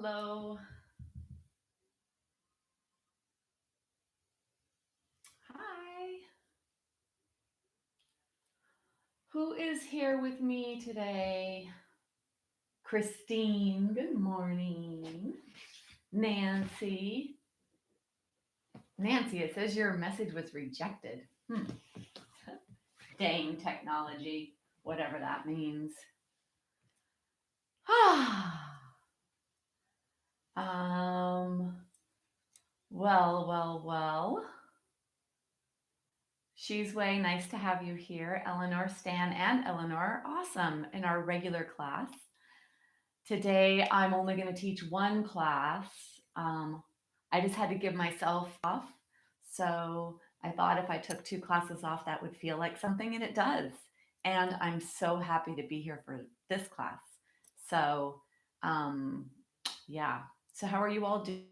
Hello. Hi. Who is here with me today? Christine. Good morning. Nancy. Nancy, it says your message was rejected. Dang technology, whatever that means. um, well. She's way nice to have you here. Eleanor, Stan, and Eleanor. Awesome in our regular class. Today, I'm only going to teach one class. I just had to give myself off. So I thought if I took two classes off, that would feel like something, and it does. And I'm so happy to be here for this class. So, um, yeah. So, how are you all doing?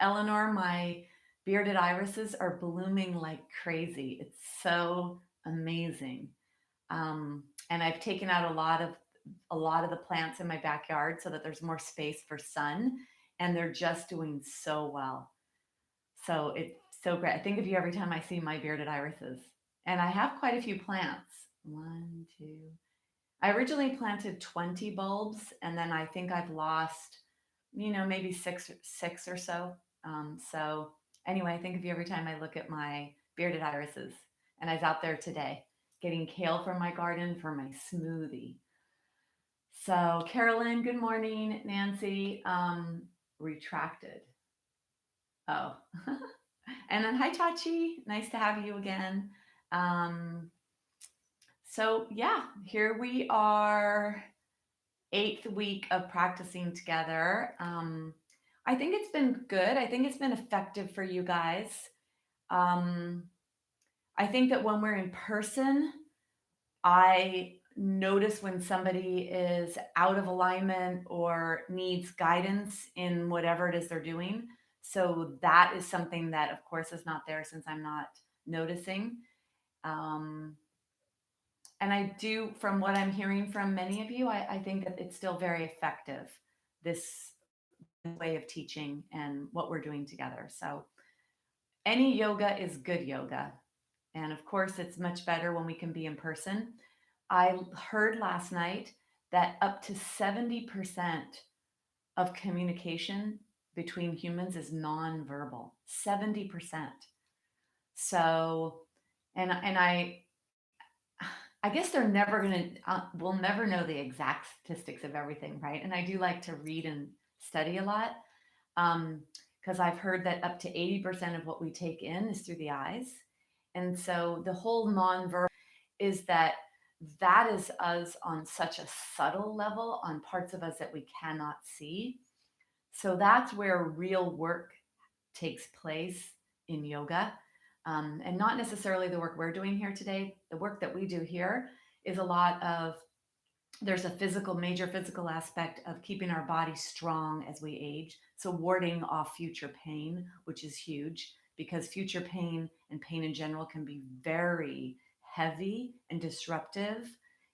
Eleanor, my bearded irises are blooming like crazy. It's so amazing. And I've taken out a lot of the plants in my backyard so that there's more space for sun, and they're just doing so well. So it's so great. I think of you every time I see my bearded irises. And I have quite a few plants. One, two. I originally planted 20 bulbs, and then I think I've lost, maybe six or so. So anyway, I think of you every time I look at my bearded irises. And I was out there today getting kale from my garden for my smoothie. So Carolyn, good morning. Nancy, retracted. Oh, and then hi Tachi, nice to have you again. Um, so yeah, here we are, eighth week of practicing together. I think it's been good. I think it's been effective for you guys. Um, I think that when we're in person, I notice when somebody is out of alignment or needs guidance in whatever it is they're doing. So that is something that, of course, is not there since I'm not noticing. Um, and I do, from what I'm hearing from many of you, I think that it's still very effective, this way of teaching and what we're doing together. So any yoga is good yoga. And of course, it's much better when we can be in person. I heard last night that up to 70% of communication between humans is nonverbal. 70%. So, and I guess they're never going to, we'll never know the exact statistics of everything, right? And I do like to read and study a lot, because I've heard that up to 80% of what we take in is through the eyes. And so the whole nonverbal is that is us on such a subtle level on parts of us that we cannot see. So that's where real work takes place in yoga. And not necessarily the work we're doing here today. The work that we do here is a lot of, there's a major physical aspect of keeping our body strong as we age. So warding off future pain, which is huge because future pain and pain in general can be very heavy and disruptive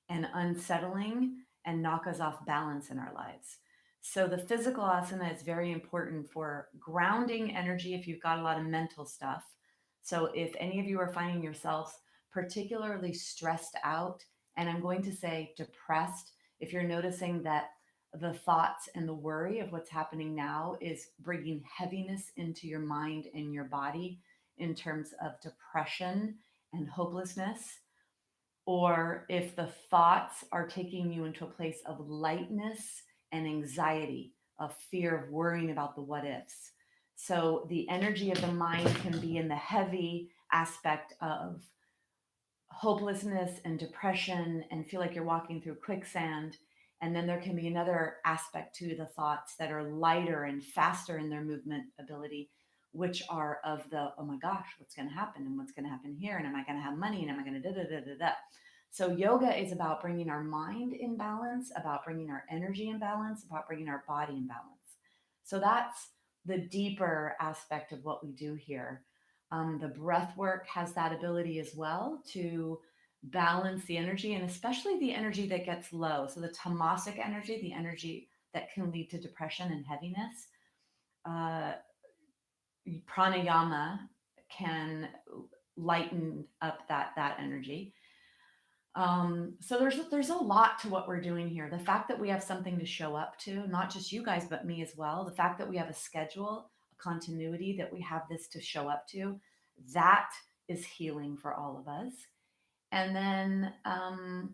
and unsettling and knock us off balance in our lives. So the physical asana is very important for grounding energy if you've got a lot of mental stuff. So if any of you are finding yourselves particularly stressed out, and I'm going to say depressed, if you're noticing that the thoughts and the worry of what's happening now is bringing heaviness into your mind and your body in terms of depression and hopelessness, or if the thoughts are taking you into a place of lightness and anxiety, of fear of worrying about the what ifs. So the energy of the mind can be in the heavy aspect of hopelessness and depression and feel like you're walking through quicksand. And then there can be another aspect to the thoughts that are lighter and faster in their movement ability, which are of the, oh my gosh, what's going to happen and what's going to happen here? And am I going to have money? And am I going to da da da da da? So yoga is about bringing our mind in balance, about bringing our energy in balance, about bringing our body in balance. So that's the deeper aspect of what we do here. The breath work has that ability as well to balance the energy, and especially the energy that gets low. So the tamasic energy, the energy that can lead to depression and heaviness. Uh, Pranayama can lighten up that energy. So there's a lot to what we're doing here. The fact that we have something to show up to, not just you guys, but me as well. The fact that we have a schedule, a continuity, that we have this to show up to, that is healing for all of us. And then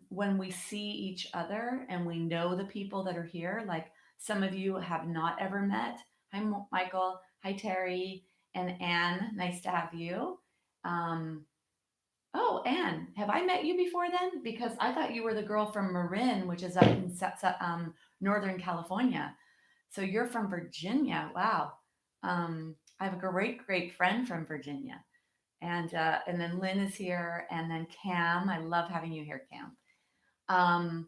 when we see each other and we know the people that are here, like some of you have not ever met. Hi, Michael. Hi, Terry and Anne. Nice to have you. Um, Oh, Anne, have I met you before then? Because I thought you were the girl from Marin, which is up in Northern California. So you're from Virginia. Wow. I have a great friend from Virginia. And then Lynn is here, and then Cam. I love having you here, Cam. Um,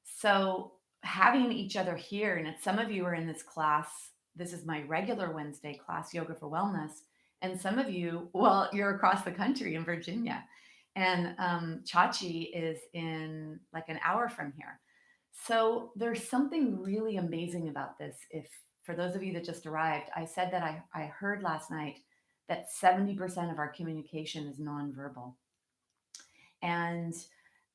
so having each other here, and some of you are in this class. This is my regular Wednesday class, Yoga for Wellness. And some of you, well, you're across the country in Virginia. And Chachi is in like an hour from here. So there's something really amazing about this. If for those of you that just arrived, I said that I heard last night that 70% of our communication is nonverbal. And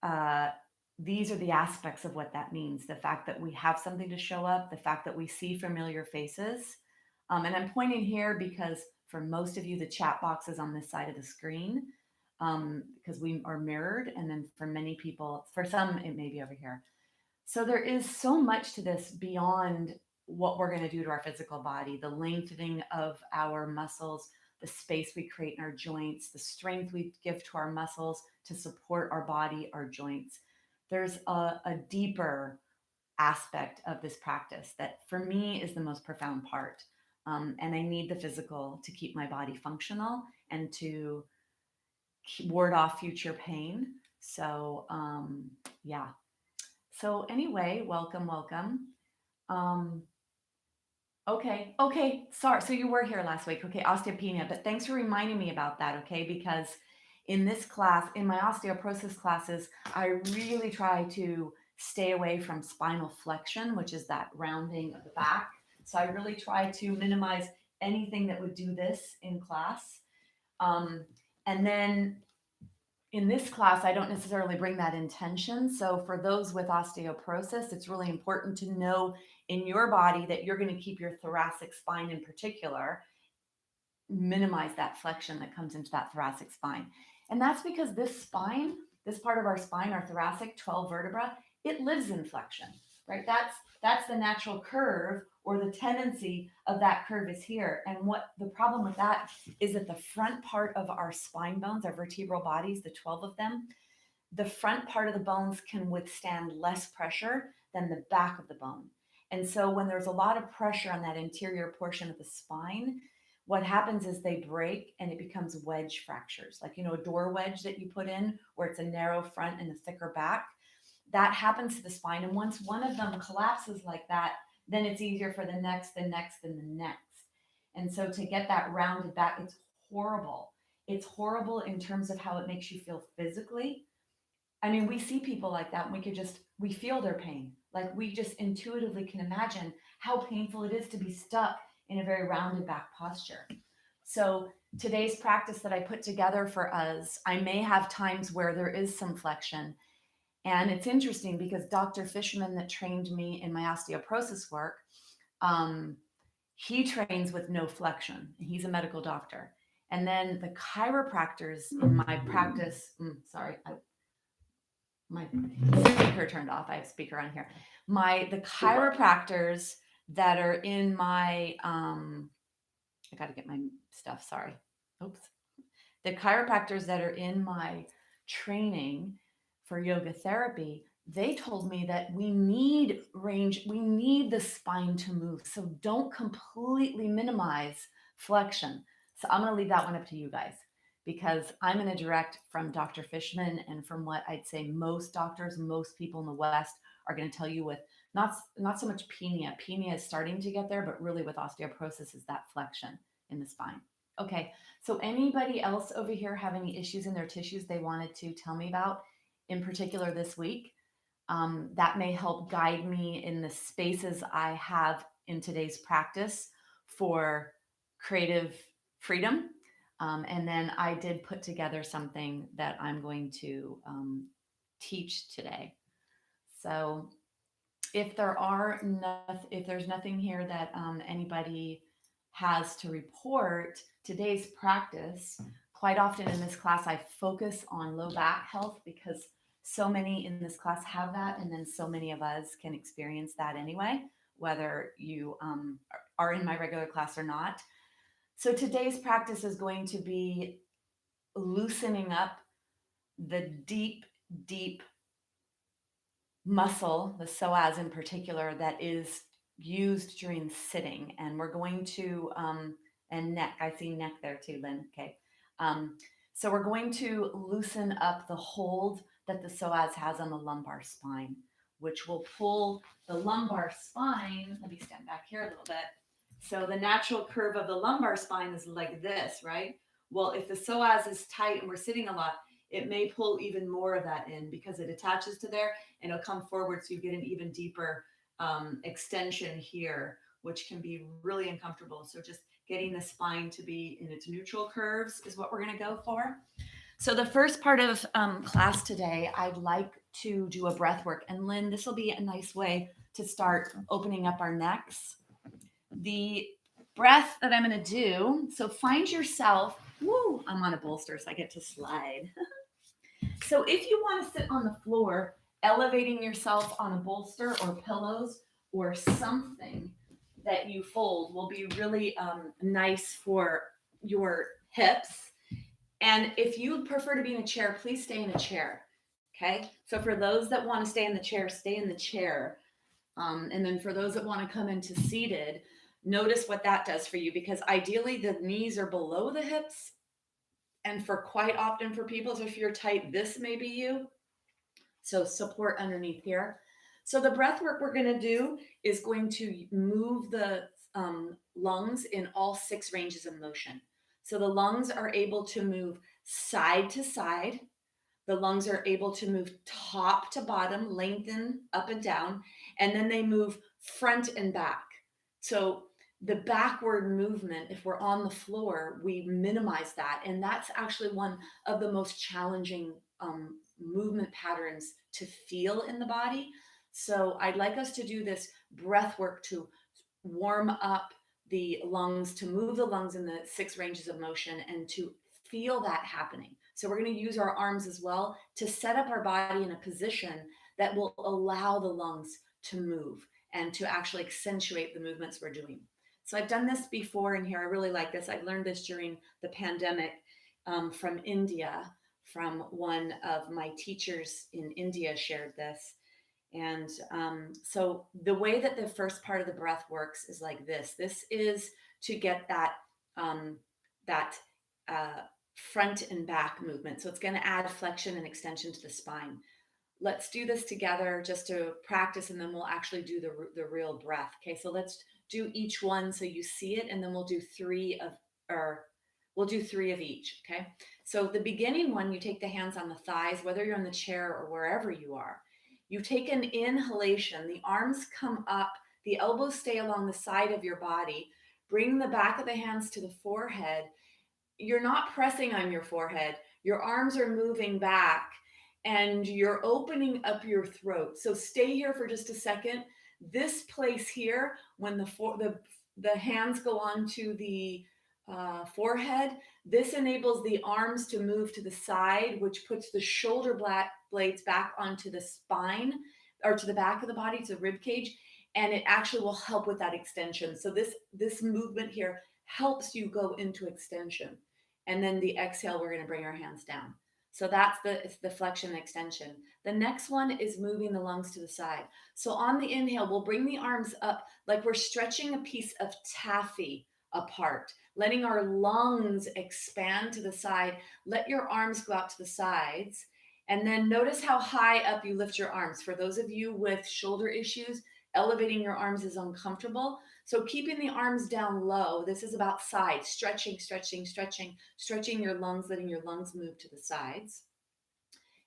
uh, these are the aspects of what that means. The fact that we have something to show up, the fact that we see familiar faces. And I'm pointing here because for most of you, the chat box is on this side of the screen because we are mirrored. And then for many people, for some, it may be over here. So there is so much to this beyond what we're going to do to our physical body, the lengthening of our muscles, the space we create in our joints, the strength we give to our muscles to support our body, our joints. There's a deeper aspect of this practice that for me is the most profound part. And I need the physical to keep my body functional and to ward off future pain. So, yeah. So, anyway, welcome. Um, okay. Sorry. So, you were here last week. Okay, osteopenia. But thanks for reminding me about that. Okay, because in this class, in my osteoporosis classes, I really try to stay away from spinal flexion, which is that rounding of the back. So, I really try to minimize anything that would do this in class. And then in this class, I don't necessarily bring that intention. So for those with osteoporosis, it's really important to know in your body that you're going to keep your thoracic spine in particular, minimize that flexion that comes into that thoracic spine. And that's because this spine, this part of our spine, our thoracic 12 vertebra, it lives in flexion, right? That's the natural curve, or the tendency of that curve is here. And what the problem with that is that the front part of our spine bones, our vertebral bodies, the 12 of them, the front part of the bones can withstand less pressure than the back of the bone. And so when there's a lot of pressure on that interior portion of the spine, what happens is they break and it becomes wedge fractures. Like, a door wedge that you put in where it's a narrow front and a thicker back. That happens to the spine. And once one of them collapses like that, then it's easier for the next, and the next. And so to get that rounded back, it's horrible. It's horrible in terms of how it makes you feel physically. I mean, we see people like that and we feel their pain. Like we just intuitively can imagine how painful it is to be stuck in a very rounded back posture. So today's practice that I put together for us, I may have times where there is some flexion. And it's interesting because Dr. Fishman, that trained me in my osteoporosis work, he trains with no flexion. He's a medical doctor. And then the chiropractors in my practice, my speaker turned off. I have speaker on here. The chiropractors that are in my I got to get my stuff. Sorry. Oops. The chiropractors that are in my training for yoga therapy, they told me that we need range, we need the spine to move. So don't completely minimize flexion. So I'm going to leave that one up to you guys, because I'm going to direct from Dr. Fishman and from what I'd say most doctors, most people in the West are going to tell you with not so much penia. Penia is starting to get there, but really with osteoporosis is that flexion in the spine. Okay, so anybody else over here have any issues in their tissues they wanted to tell me about in particular this week? That may help guide me in the spaces I have in today's practice for creative freedom. And then I did put together something that I'm going to teach today. So if there's nothing here that anybody has to report, today's practice, quite often in this class, I focus on low back health because so many in this class have that, and then so many of us can experience that anyway, whether you are in my regular class or not. So today's practice is going to be loosening up the deep muscle, the psoas in particular, that is used during sitting. And we're going to, and neck, I see neck there too, Lynn. Okay. So we're going to loosen up the hold that the psoas has on the lumbar spine, which will pull the lumbar spine. Let me stand back here a little bit. So the natural curve of the lumbar spine is like this, right? Well, if the psoas is tight and we're sitting a lot, it may pull even more of that in because it attaches to there and it'll come forward, so you get an even deeper extension here, which can be really uncomfortable. So just getting the spine to be in its neutral curves is what we're going to go for. So the first part of class today, I'd like to do a breath work. And Lynn, this will be a nice way to start opening up our necks. The breath that I'm going to do, so find yourself, woo, I'm on a bolster, so I get to slide. So if you want to sit on the floor, elevating yourself on a bolster or pillows or something that you fold will be really nice for your hips. And if you prefer to be in a chair, please stay in a chair. Okay. So for those that want to stay in the chair, stay in the chair. And then for those that want to come into seated, notice what that does for you, because ideally the knees are below the hips. And for quite often for people, so if you're tight, this may be you. So support underneath here. So the breath work we're going to do is going to move the lungs in all 6 ranges of motion. So the lungs are able to move side to side. The lungs are able to move top to bottom, lengthen up and down, and then they move front and back. So the backward movement, if we're on the floor, we minimize that. And that's actually one of the most challenging movement patterns to feel in the body. So I'd like us to do this breath work to warm up the lungs, to move the lungs in the 6 ranges of motion and to feel that happening. So we're going to use our arms as well to set up our body in a position that will allow the lungs to move and to actually accentuate the movements we're doing. So I've done this before in here. I really like this. I learned this during the pandemic from India, from one of my teachers in India shared this. And so the way that the first part of the breath works is like this. This is to get that front and back movement. So it's going to add flexion and extension to the spine. Let's do this together just to practice, and then we'll actually do the real breath. Okay, so let's do each one so you see it, and then we'll do 3 of each. Okay, so the beginning one, you take the hands on the thighs, whether you're in the chair or wherever you are. You take an inhalation, the arms come up, the elbows stay along the side of your body. Bring the back of the hands to the forehead. You're not pressing on your forehead. Your arms are moving back and you're opening up your throat. So stay here for just a second. This place here, when the hands go onto the forehead, this enables the arms to move to the side, which puts the shoulder blades back onto the spine or to the back of the body, to the rib cage, and it actually will help with that extension. So this movement here helps you go into extension. And then the exhale, we're going to bring our hands down. So that's the flexion and extension. The next one is moving the lungs to the side. So on the inhale, we'll bring the arms up like we're stretching a piece of taffy apart, letting our lungs expand to the side. Let your arms go out to the sides. And then notice how high up you lift your arms. For those of you with shoulder issues, elevating your arms is uncomfortable. So keeping the arms down low, this is about side, stretching your lungs, letting your lungs move to the sides.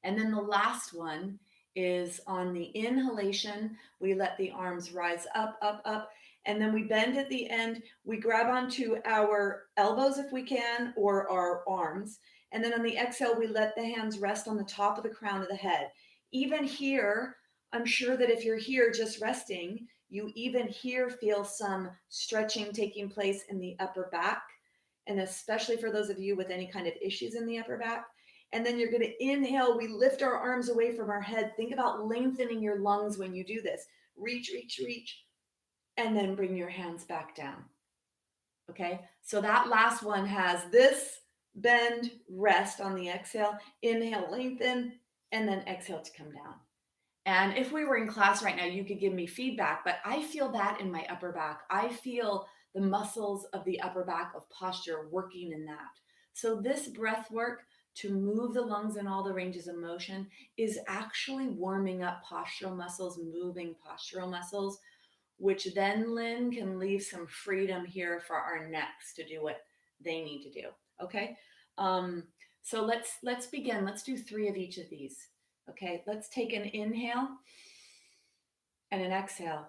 And then the last one is on the inhalation, we let the arms rise up, up, up, and then we bend at the end. We grab onto our elbows if we can, or our arms. And then on the exhale, we let the hands rest on the top of the crown of the head. Even here, I'm sure that if you're here just resting, you even here feel some stretching taking place in the upper back. And especially for those of you with any kind of issues in the upper back. And then you're going to inhale. We lift our arms away from our head. Think about lengthening your lungs when you do this. Reach, reach, reach. And then bring your hands back down. Okay. So that last one has this bend, rest on the exhale, inhale, lengthen, and then exhale to come down. And if we were in class right now, you could give me feedback, but I feel that in my upper back. I feel the muscles of the upper back of posture working in that. So this breath work to move the lungs in all the ranges of motion is actually warming up postural muscles, moving postural muscles, which then Lynn can leave some freedom here for our necks to do what they need to do. Okay. So let's begin. Let's do 3 of each of these. Okay, let's take an inhale and an exhale.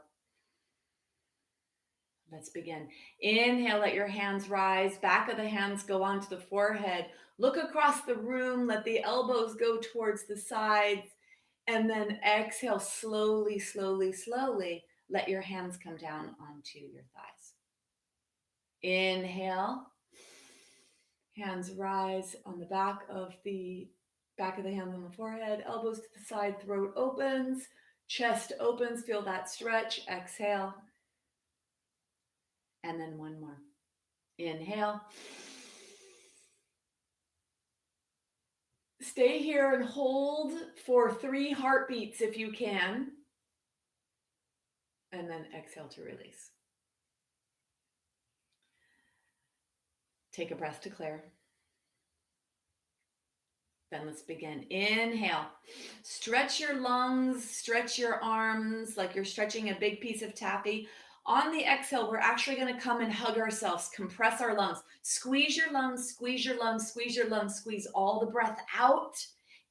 Let's begin. Inhale, let your hands rise. Back of the hands go onto the forehead. Look across the room. Let the elbows go towards the sides. And then exhale, slowly, slowly, slowly. Let your hands come down onto your thighs. Inhale. Hands rise on the back of the hands on the forehead, elbows to the side, throat opens, chest opens, feel that stretch. Exhale. And then one more. Inhale. Stay here and hold for 3 heartbeats if you can. And then exhale to release. Take a breath to clear. Then let's begin. Inhale. Stretch your lungs, stretch your arms like you're stretching a big piece of taffy. On the exhale, we're actually going to come and hug ourselves, compress our lungs. Squeeze your lungs, squeeze your lungs, squeeze your lungs, squeeze all the breath out.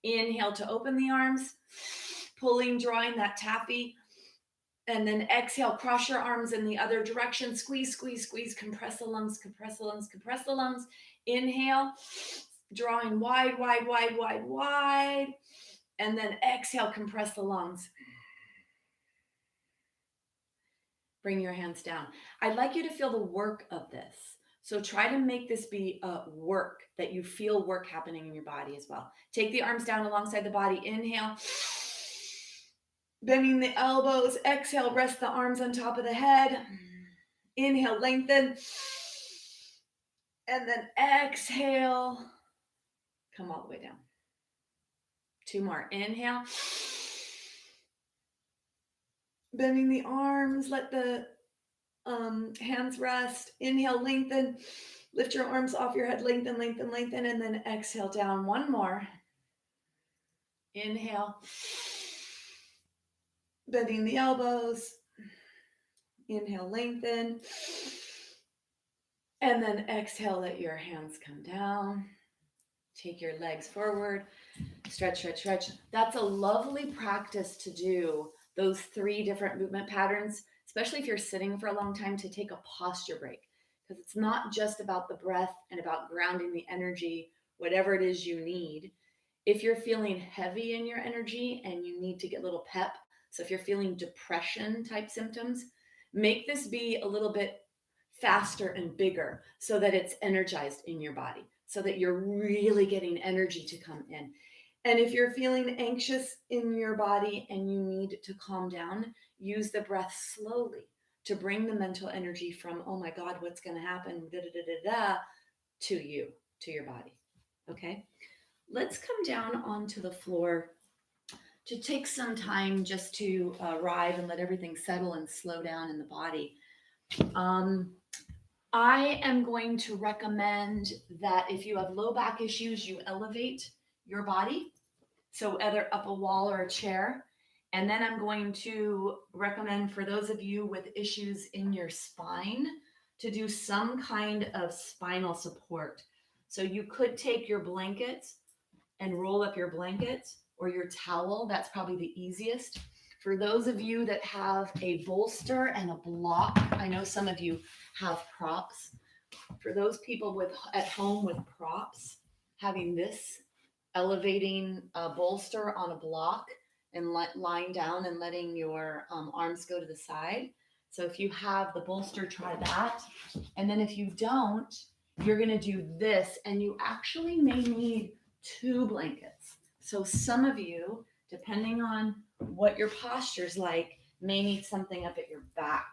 Inhale to open the arms, pulling, drawing that taffy. And then exhale, cross your arms in the other direction. Squeeze, squeeze, squeeze, compress the lungs, compress the lungs, compress the lungs. Inhale, drawing wide, wide, wide, wide, wide. And then exhale, compress the lungs. Bring your hands down. I'd like you to feel the work of this. So try to make this be a work, that you feel work happening in your body as well. Take the arms down alongside the body. Inhale. Bending the elbows. Exhale, rest the arms on top of the head. Inhale, lengthen. And then exhale. Come all the way down. 2 more. Inhale. Bending the arms. Let the hands rest. Inhale, lengthen. Lift your arms off your head. Lengthen, lengthen, lengthen. And then exhale down. 1 more. Inhale. Bending the elbows. Inhale, lengthen. And then exhale, let your hands come down. Take your legs forward. Stretch, stretch, stretch. That's a lovely practice to do, those 3 different movement patterns, especially if you're sitting for a long time, to take a posture break. Because it's not just about the breath and about grounding the energy, whatever it is you need. If you're feeling heavy in your energy and you need to get a little pep, so if you're feeling depression type symptoms, make this be a little bit faster and bigger so that it's energized in your body, so that you're really getting energy to come in. And if you're feeling anxious in your body and you need to calm down, use the breath slowly to bring the mental energy from, oh my God, what's going to happen, da, da, da, da, da, to you, to your body. Okay. Let's come down onto the floor to take some time just to arrive and let everything settle and slow down in the body. I am going to recommend that if you have low back issues, you elevate your body. So either up a wall or a chair. And then I'm going to recommend for those of you with issues in your spine to do some kind of spinal support. So you could take your blankets and roll up your blankets, or your towel. That's probably the easiest. For those of you that have a bolster and a block, I know some of you have props. For those people with at home with props, having this elevating bolster on a block and lying down and letting your arms go to the side. So if you have the bolster, try that. And then if you don't, you're going to do this, and you actually may need two blankets. So some of you, depending on what your posture is like, may need something up at your back.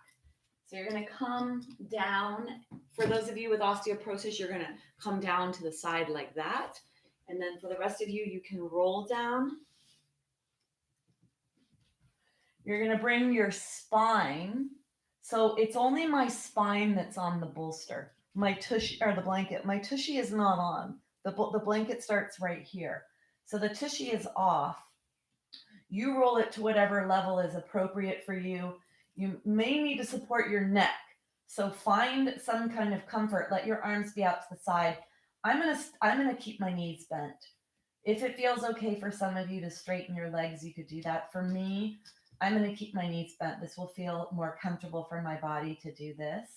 So you're going to come down. For those of you with osteoporosis, you're going to come down to the side like that. And then for the rest of you, you can roll down. You're going to bring your spine. So it's only my spine that's on the bolster. My tushy, or the blanket. My tushy is not on. The blanket starts right here. So the tushy is off. You roll it to whatever level is appropriate for you. You may need to support your neck. So find some kind of comfort. Let your arms be out to the side. I'm gonna keep my knees bent. If it feels okay for some of you to straighten your legs, you could do that. For me, I'm gonna keep my knees bent. This will feel more comfortable for my body to do this.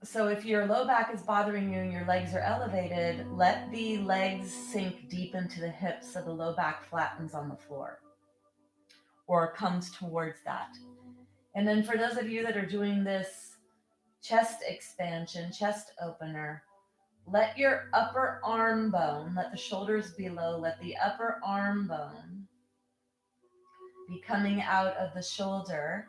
So if your low back is bothering you and your legs are elevated, let the legs sink deep into the hips so the low back flattens on the floor or comes towards that. And then for those of you that are doing this chest expansion, chest opener, let your upper arm bone, let the shoulders be low, let the upper arm bone be coming out of the shoulder.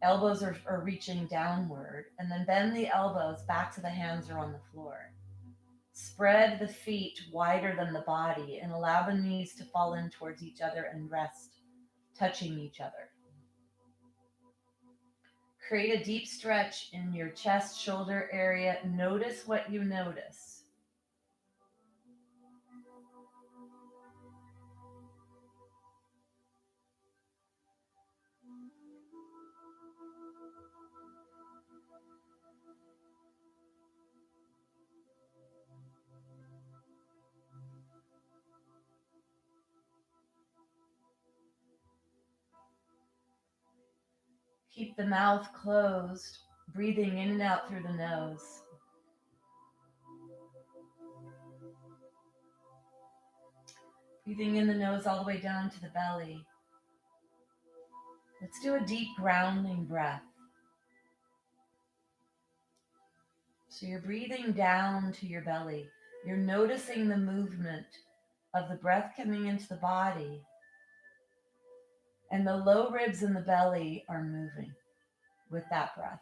Elbows are reaching downward, and then bend the elbows, backs of the hands are on the floor. Spread the feet wider than the body and allow the knees to fall in towards each other and rest, touching each other. Create a deep stretch in your chest, shoulder area. Notice what you notice. Keep the mouth closed, breathing in and out through the nose. Breathing in the nose all the way down to the belly. Let's do a deep grounding breath. So you're breathing down to your belly. You're noticing the movement of the breath coming into the body. And the low ribs in the belly are moving with that breath.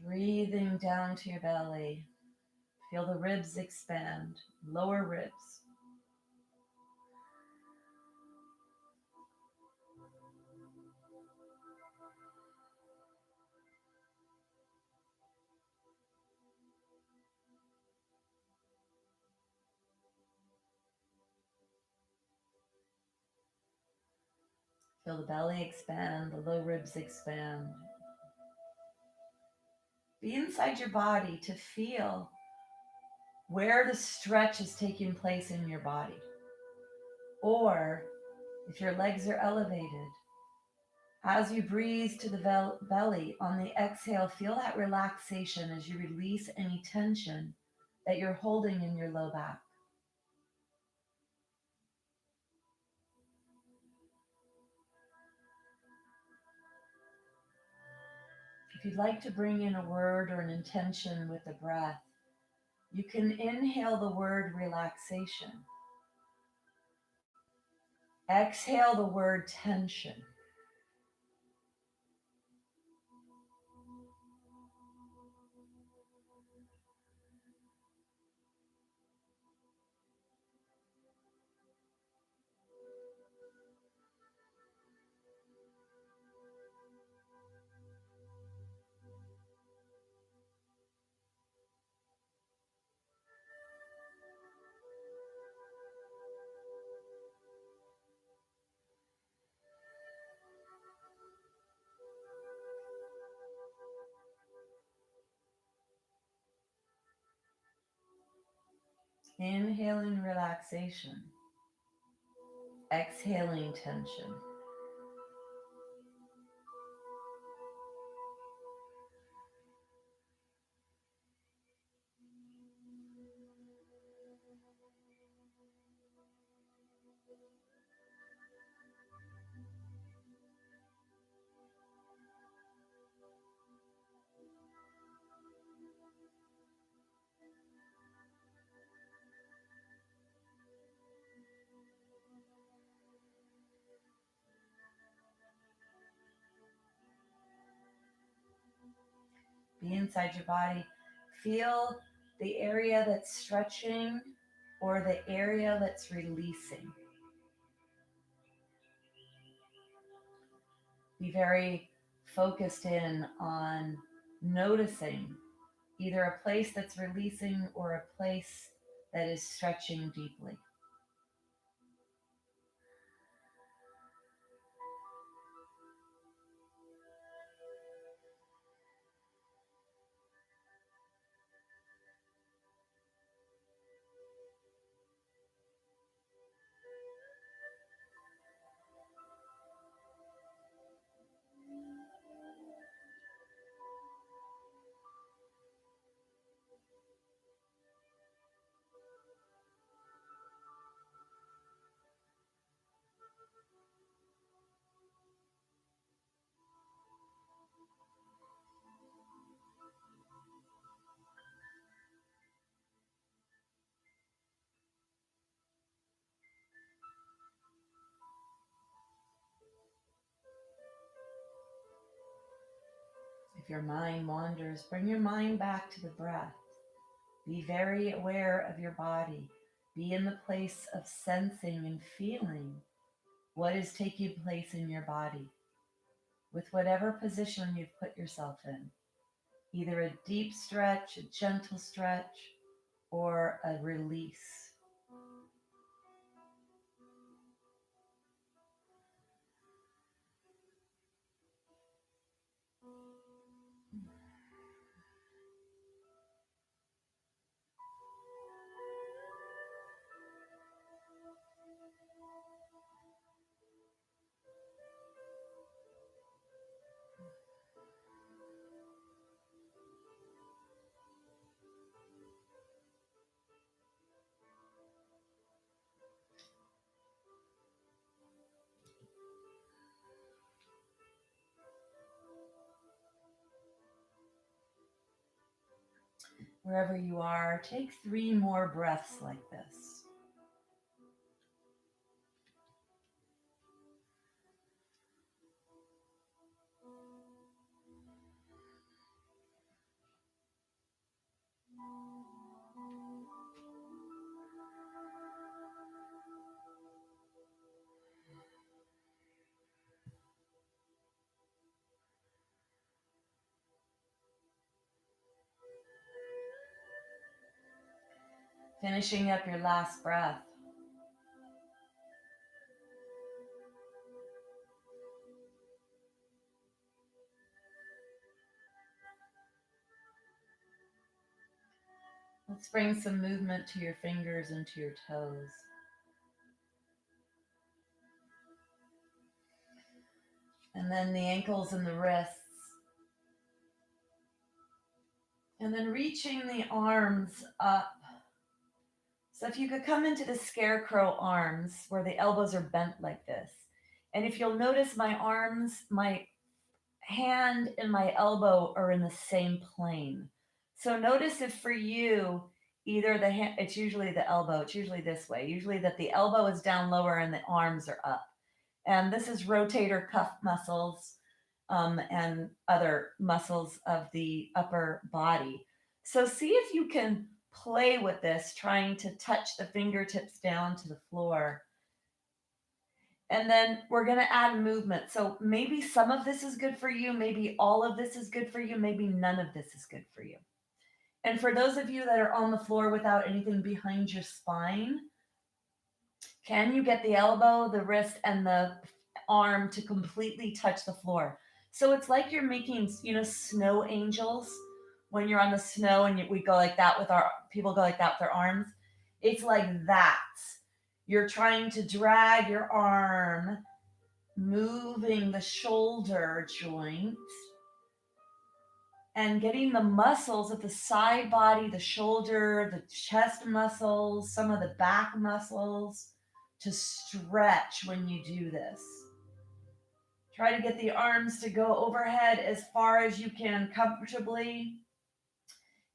Breathing down to your belly. Feel the ribs expand, lower ribs. Feel the belly expand, the low ribs expand. Be inside your body to feel where the stretch is taking place in your body. Or if your legs are elevated, as you breathe to the belly, on the exhale, feel that relaxation as you release any tension that you're holding in your low back. If you'd like to bring in a word or an intention with the breath, you can inhale the word relaxation. Exhale the word tension. Inhaling relaxation, exhaling tension. Be inside your body. Feel the area that's stretching or the area that's releasing. Be very focused in on noticing either a place that's releasing or a place that is stretching deeply. If your mind wanders, bring your mind back to the breath. Be very aware of your body. Be in the place of sensing and feeling what is taking place in your body with whatever position you've put yourself in. Either a deep stretch, a gentle stretch, or a release. Wherever you are, take 3 more breaths like this. Finishing up your last breath. Let's bring some movement to your fingers and to your toes. And then the ankles and the wrists. And then reaching the arms up. So if you could come into the scarecrow arms where the elbows are bent like this. And if you'll notice my arms, my hand and my elbow are in the same plane. So notice if for you, either the hand, it's usually the elbow, it's usually this way, usually that the elbow is down lower and the arms are up. And this is rotator cuff muscles and other muscles of the upper body. So see if you can play with this, trying to touch the fingertips down to the floor. And then we're going to add movement. So maybe some of this is good for you. Maybe all of this is good for you. Maybe none of this is good for you. And for those of you that are on the floor without anything behind your spine, can you get the elbow, the wrist, and the arm to completely touch the floor? So it's like you're making, snow angels when you're on the snow and we go like that with our people go like that with their arms. It's like that. You're trying to drag your arm, moving the shoulder joint and getting the muscles of the side body, the shoulder, the chest muscles, some of the back muscles to stretch when you do this. Try to get the arms to go overhead as far as you can comfortably.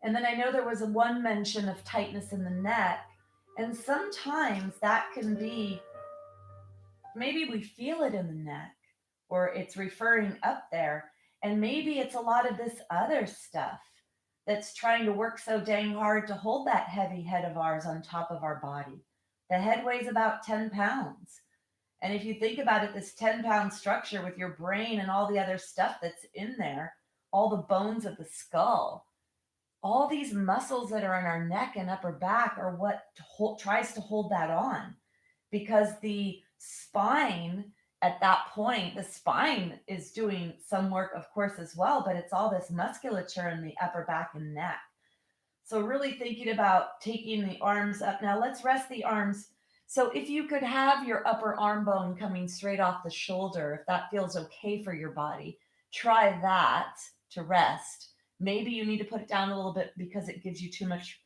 And then I know there was one mention of tightness in the neck. And sometimes that can be maybe we feel it in the neck or it's referring up there. And maybe it's a lot of this other stuff that's trying to work so dang hard to hold that heavy head of ours on top of our body. The head weighs about 10 pounds. And if you think about it, this 10-pound structure with your brain and all the other stuff that's in there, all the bones of the skull, all these muscles that are in our neck and upper back are what tries to hold that on, because the spine at that point, the spine is doing some work, of course, as well, but it's all this musculature in the upper back and neck. So, really thinking about taking the arms up. Now, let's rest the arms. So, if you could have your upper arm bone coming straight off the shoulder, if that feels okay for your body, try that to rest. Maybe you need to put it down a little bit because it gives you too much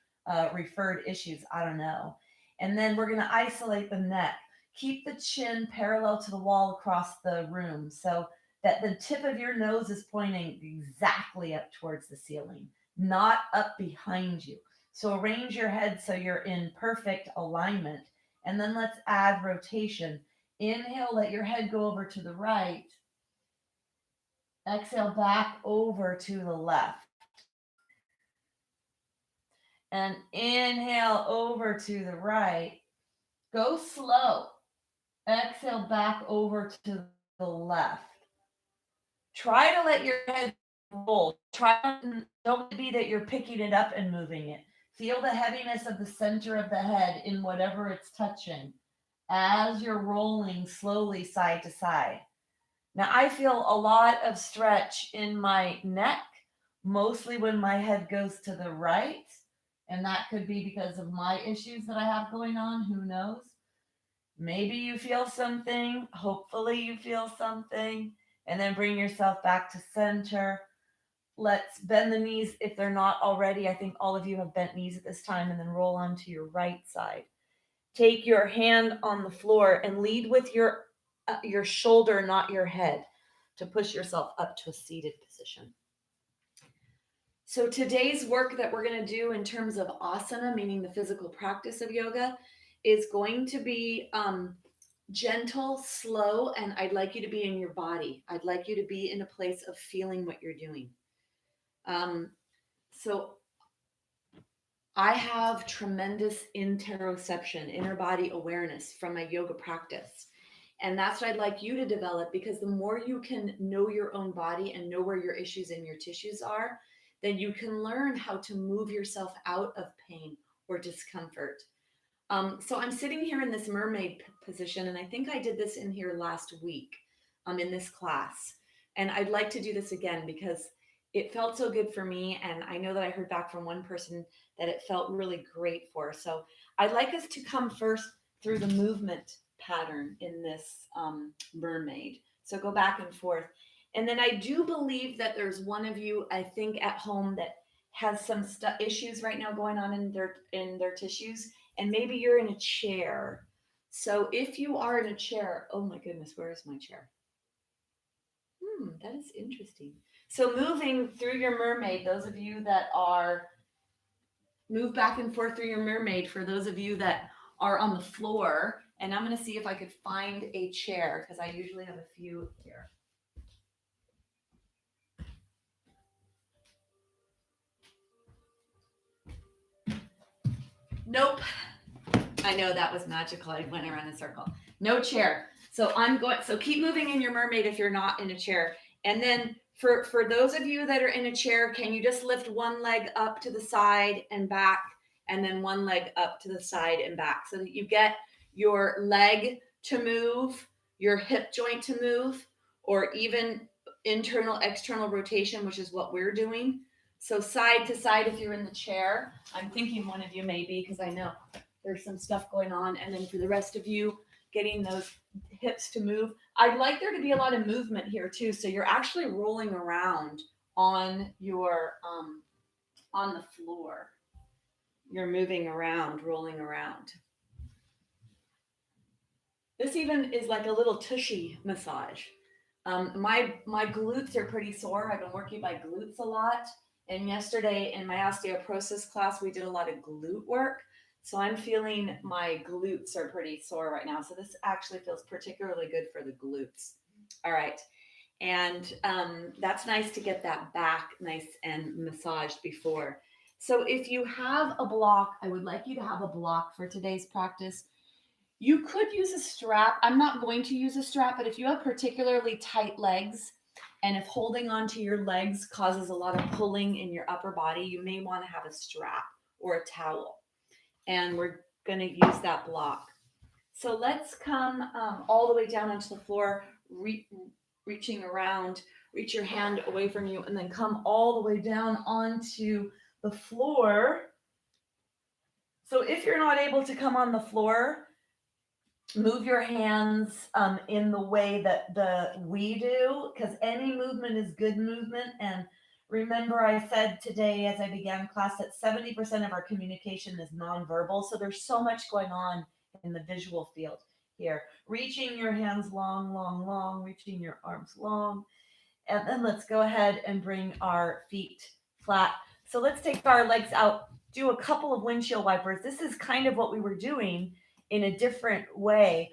referred issues. I don't know. And then we're going to isolate the neck. Keep the chin parallel to the wall across the room so that the tip of your nose is pointing exactly up towards the ceiling, not up behind you. So arrange your head so you're in perfect alignment. And then let's add rotation. Inhale, let your head go over to the right. Exhale, back over to the left. And inhale over to the right. Go slow. Exhale back over to the left. Try to let your head roll. Don't be that you're picking it up and moving it. Feel the heaviness of the center of the head in whatever it's touching as you're rolling slowly side to side. Now, I feel a lot of stretch in my neck, mostly when my head goes to the right. And that could be because of my issues that I have going on. Who knows? Maybe you feel something. Hopefully, you feel something. And then bring yourself back to center. Let's bend the knees if they're not already. I think all of you have bent knees at this time, and then roll onto your right side. Take your hand on the floor and lead with your shoulder, not your head, to push yourself up to a seated position. So today's work that we're going to do in terms of asana, meaning the physical practice of yoga, is going to be gentle, slow, and I'd like you to be in your body. I'd like you to be in a place of feeling what you're doing. So I have tremendous interoception, inner body awareness from my yoga practice. And that's what I'd like you to develop, because the more you can know your own body and know where your issues and your tissues are, then you can learn how to move yourself out of pain or discomfort. So I'm sitting here in this mermaid position, and I think I did this in here last week in this class. And I'd like to do this again because it felt so good for me. And I know that I heard back from one person that it felt really great for. So I'd like us to come first through the movement pattern in this mermaid. So go back and forth. And then I do believe that there's one of you, I think, at home that has some issues right now going on in their tissues, and maybe you're in a chair. So if you are in a chair, oh my goodness, where is my chair? That is interesting. So moving through your mermaid, those of you that are move back and forth through your mermaid, for those of you that are on the floor, and I'm going to see if I could find a chair because I usually have a few here. Nope. I know that was magical. I went around in a circle. No chair. So keep moving in your mermaid if you're not in a chair. And then for those of you that are in a chair, can you just lift one leg up to the side and back, and then one leg up to the side and back, so that you get your leg to move, your hip joint to move, or even internal, external rotation, which is what we're doing. So side to side if you're in the chair. I'm thinking one of you may be, because I know there's some stuff going on. And then for the rest of you, getting those hips to move. I'd like there to be a lot of movement here too. So you're actually rolling around on your on the floor. You're moving around, rolling around. This even is like a little tushy massage. My glutes are pretty sore. I've been working my glutes a lot. And yesterday in my osteoporosis class, we did a lot of glute work. So I'm feeling my glutes are pretty sore right now. So this actually feels particularly good for the glutes. All right. And that's nice to get that back nice and massaged before. So if you have a block, I would like you to have a block for today's practice. You could use a strap. I'm not going to use a strap, but if you have particularly tight legs and if holding onto your legs causes a lot of pulling in your upper body, you may want to have a strap or a towel. And we're going to use that block. So let's come all the way down onto the floor, reaching around, reach your hand away from you, and then come all the way down onto the floor. So if you're not able to come on the floor, move your hands in the way that we do, because any movement is good movement. And remember, I said today as I began class that 70% of our communication is nonverbal. So there's so much going on in the visual field here. Reaching your hands long, long, long, reaching your arms long. And then let's go ahead and bring our feet flat. So let's take our legs out, do a couple of windshield wipers. This is kind of what we were doing in a different way.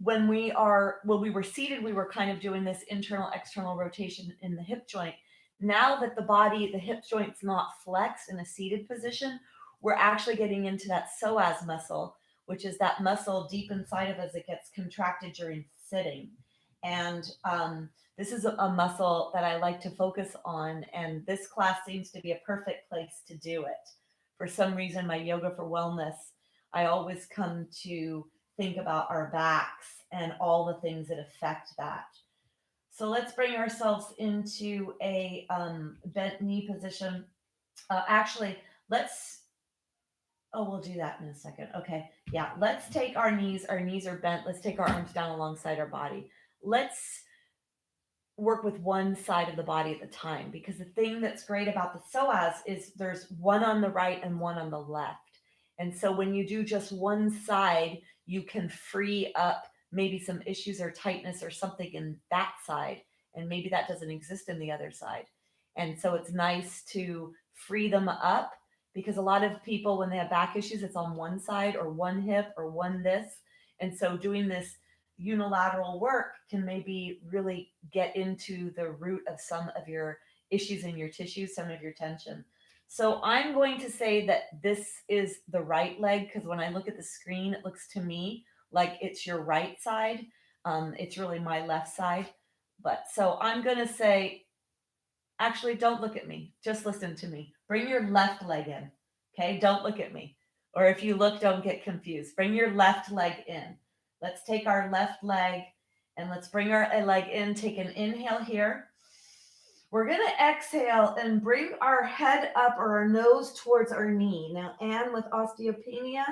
When we were seated, we were kind of doing this internal external rotation in the hip joint. Now that the hip joint's not flexed in a seated position, we're actually getting into that psoas muscle, which is that muscle deep inside of us that gets contracted during sitting. And this is a muscle that I like to focus on, and this class seems to be a perfect place to do it. For some reason, my Yoga for Wellness, I always come to think about our backs and all the things that affect that. So let's bring ourselves into a bent knee position. We'll do that in a second. Okay, yeah, let's take our knees are bent. Let's take our arms down alongside our body. Let's work with one side of the body at a time, because the thing that's great about the psoas is there's one on the right and one on the left. And so when you do just one side, you can free up maybe some issues or tightness or something in that side, and maybe that doesn't exist in the other side. And so it's nice to free them up, because a lot of people, when they have back issues, it's on one side or one hip or one this. And so doing this unilateral work can maybe really get into the root of some of your issues in your tissues, some of your tension. So I'm going to say that this is the right leg, because when I look at the screen, it looks to me like it's your right side. It's really my left side. But so I'm going to say, actually, don't look at me. Just listen to me. Bring your left leg in. Okay, don't look at me. Or if you look, don't get confused. Bring your left leg in. Let's take our left leg and let's bring our leg in. Take an inhale here. We're going to exhale and bring our head up or our nose towards our knee. Now, Anne, with osteopenia,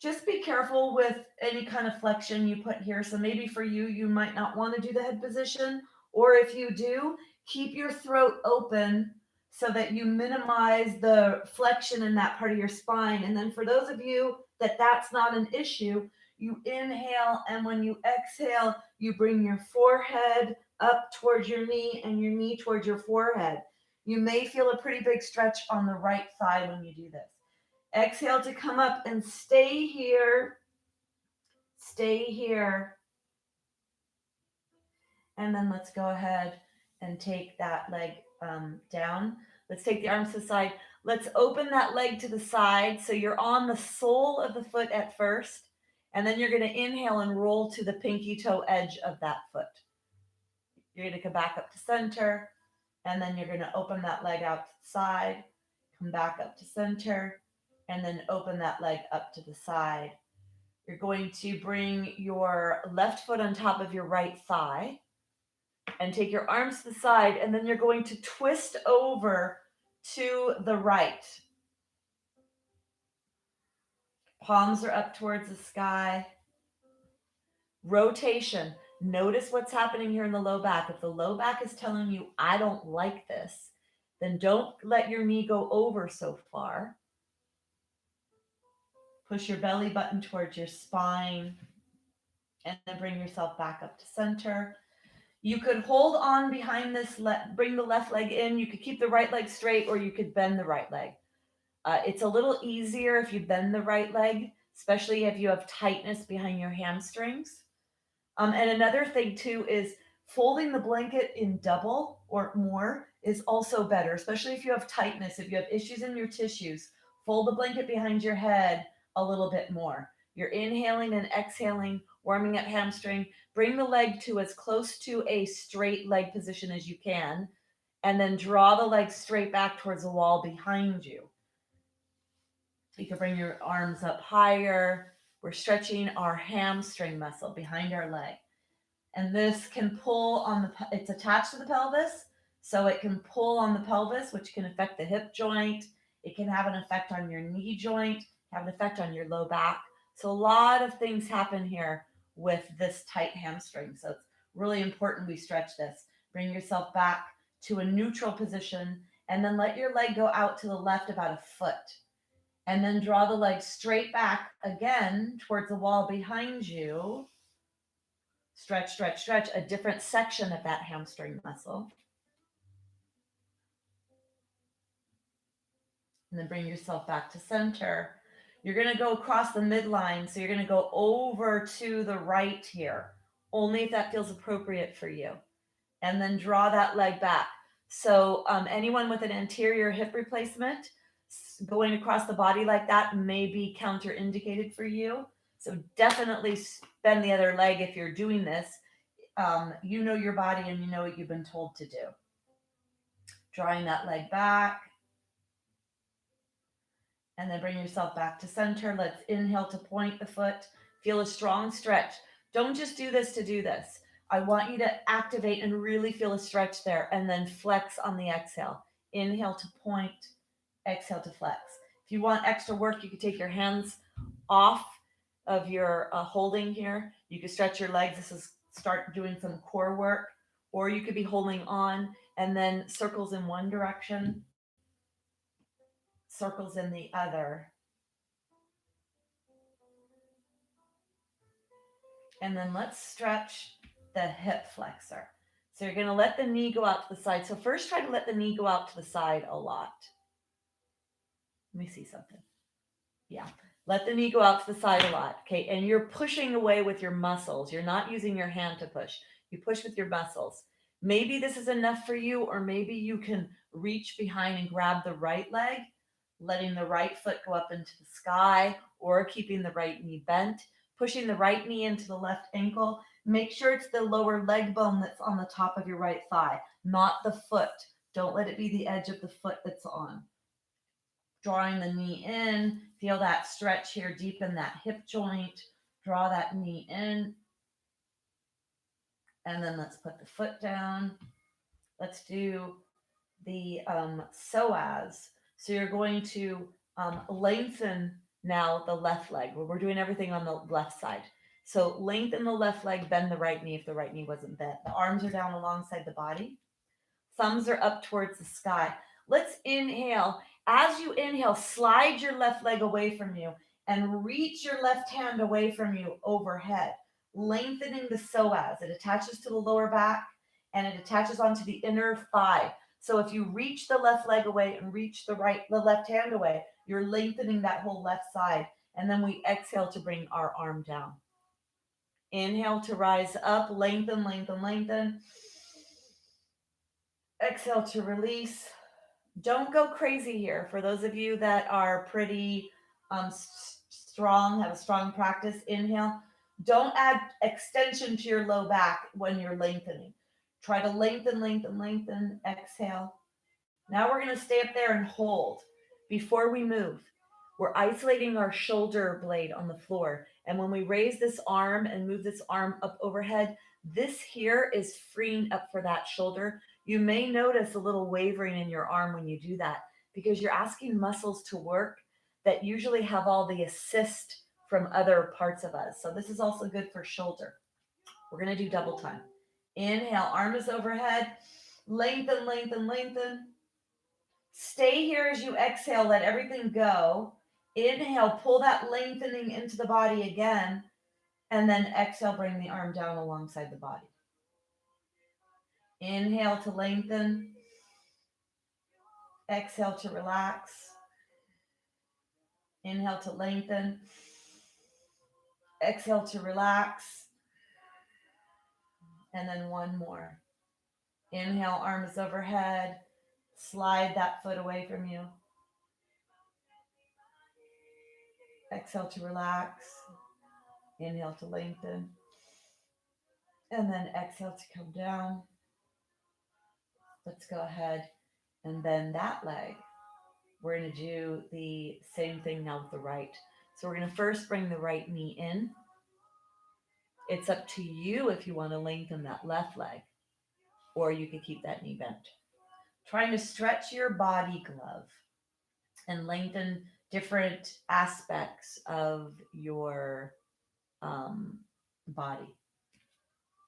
just be careful with any kind of flexion you put here. So maybe for you, you might not want to do the head position. Or if you do, keep your throat open so that you minimize the flexion in that part of your spine. And then for those of you that that's not an issue, you inhale, and when you exhale, you bring your forehead up towards your knee and your knee towards your forehead. You may feel a pretty big stretch on the right side when you do this. Exhale to come up and stay here. Stay here. And then let's go ahead and take that leg down. Let's take the arms to the side. Let's open that leg to the side. So you're on the sole of the foot at first. And then you're going to inhale and roll to the pinky toe edge of that foot. You're going to come back up to center. And then you're going to open that leg out to the side. Come back up to center. And then open that leg up to the side. You're going to bring your left foot on top of your right thigh and take your arms to the side, and then you're going to twist over to the right. Palms are up towards the sky. Rotation. Notice what's happening here in the low back. If the low back is telling you, I don't like this, then don't let your knee go over so far. Push your belly button towards your spine and then bring yourself back up to center. You could hold on behind this, bring the left leg in. You could keep the right leg straight or you could bend the right leg. It's a little easier if you bend the right leg, especially if you have tightness behind your hamstrings. And another thing too is folding the blanket in double or more is also better, especially if you have tightness, if you have issues in your tissues. Fold the blanket behind your head a little bit more. You're inhaling and exhaling, warming up hamstring. Bring the leg to as close to a straight leg position as you can, and then draw the leg straight back towards the wall behind you. You can bring your arms up higher. We're stretching our hamstring muscle behind our leg. And this can pull on it's attached to the pelvis, so it can pull on the pelvis, which can affect the hip joint. It can have an effect on your knee joint, have an effect on your low back. So a lot of things happen here with this tight hamstring. So it's really important we stretch this. Bring yourself back to a neutral position and then let your leg go out to the left about a foot. And then draw the leg straight back again towards the wall behind you. Stretch, stretch, stretch, a different section of that hamstring muscle. And then bring yourself back to center. You're going to go across the midline. So you're going to go over to the right here, only if that feels appropriate for you. And then draw that leg back. So anyone with an anterior hip replacement, going across the body like that may be counterindicated for you. So definitely bend the other leg if you're doing this. You know your body and you know what you've been told to do. Drawing that leg back. And then bring yourself back to center. Let's inhale to point the foot. Feel a strong stretch. Don't just do this to do this. I want you to activate and really feel a stretch there and then flex on the exhale. Inhale to point, exhale to flex. If you want extra work, you could take your hands off of your holding here. You could stretch your legs. This is start doing some core work, or you could be holding on and then circles in one direction, circles in the other. And then let's stretch the hip flexor. So you're going to let the knee go out to the side. So first try to let the knee go out to the side a lot. Let me see something. Yeah. Let the knee go out to the side a lot. Okay. And you're pushing away with your muscles. You're not using your hand to push. You push with your muscles. Maybe this is enough for you, or maybe you can reach behind and grab the right leg, letting the right foot go up into the sky, or keeping the right knee bent, pushing the right knee into the left ankle. Make sure it's the lower leg bone that's on the top of your right thigh, not the foot. Don't let it be the edge of the foot that's on. Drawing the knee in, feel that stretch here, deepen that hip joint, draw that knee in. And then let's put the foot down. Let's do the psoas. So you're going to lengthen now the left leg. We're doing everything on the left side. So lengthen the left leg, bend the right knee if the right knee wasn't bent. The arms are down alongside the body. Thumbs are up towards the sky. Let's inhale. As you inhale, slide your left leg away from you and reach your left hand away from you overhead, lengthening the psoas. It attaches to the lower back and it attaches onto the inner thigh. So if you reach the left leg away and reach the left hand away, you're lengthening that whole left side. And then we exhale to bring our arm down. Inhale to rise up, lengthen, lengthen, lengthen. Exhale to release. Don't go crazy here. For those of you that are pretty strong, have a strong practice, inhale. Don't add extension to your low back when you're lengthening. Try to lengthen, lengthen, lengthen. Exhale. Now we're going to stay up there and hold. Before we move, we're isolating our shoulder blade on the floor. And when we raise this arm and move this arm up overhead, this here is freeing up for that shoulder. You may notice a little wavering in your arm when you do that because you're asking muscles to work that usually have all the assist from other parts of us. So this is also good for shoulder. We're going to do double time. Inhale, arm is overhead. Lengthen, lengthen, lengthen. Stay here as you exhale, let everything go. Inhale, pull that lengthening into the body again. And then exhale, bring the arm down alongside the body. Inhale to lengthen. Exhale to relax. Inhale to lengthen. Exhale to relax. And then one more. Inhale, arms overhead. Slide that foot away from you. Exhale to relax. Inhale to lengthen. And then exhale to come down. Let's go ahead and bend that leg. We're going to do the same thing now with the right. So we're going to first bring the right knee in. It's up to you if you want to lengthen that left leg, or you could keep that knee bent. Trying to stretch your body glove and lengthen different aspects of your body.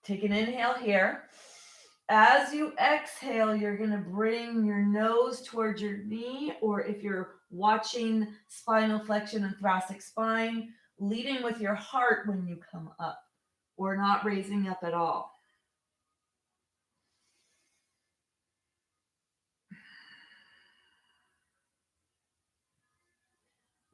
Take an inhale here. As you exhale, you're going to bring your nose towards your knee, or if you're watching spinal flexion and thoracic spine, leading with your heart when you come up, or not raising up at all.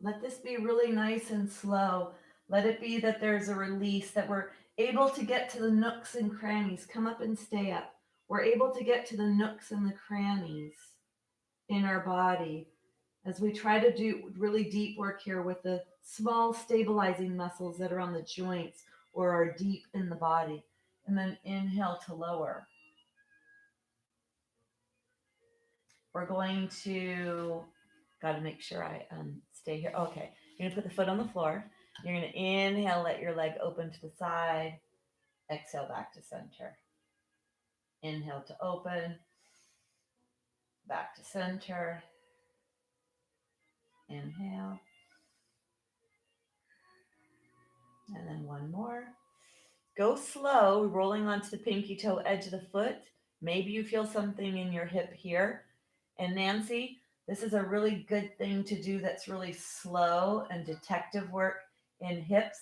Let this be really nice and slow. Let it be that there's a release, that we're able to get to the nooks and crannies. Come up and stay up. We're able to get to the nooks and the crannies in our body as we try to do really deep work here with the small stabilizing muscles that are on the joints or are deep in the body. And then inhale to lower. We're going to, got to make sure I stay here. Okay, you're going to put the foot on the floor. You're going to inhale, let your leg open to the side. Exhale back to center. Inhale to open. Back to center. Inhale. And then one more. Go slow, rolling onto the pinky toe edge of the foot. Maybe you feel something in your hip here. And Nancy, this is a really good thing to do that's really slow and detective work in hips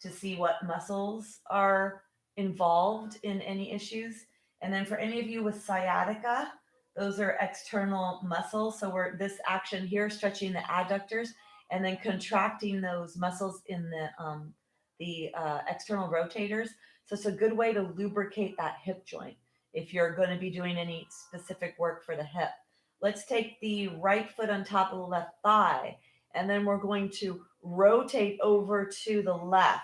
to see what muscles are involved in any issues. And then for any of you with sciatica, those are external muscles. So we're this action here, stretching the adductors and then contracting those muscles in the external rotators. So it's a good way to lubricate that hip joint if you're going to be doing any specific work for the hip. Let's take the right foot on top of the left thigh, and then we're going to rotate over to the left.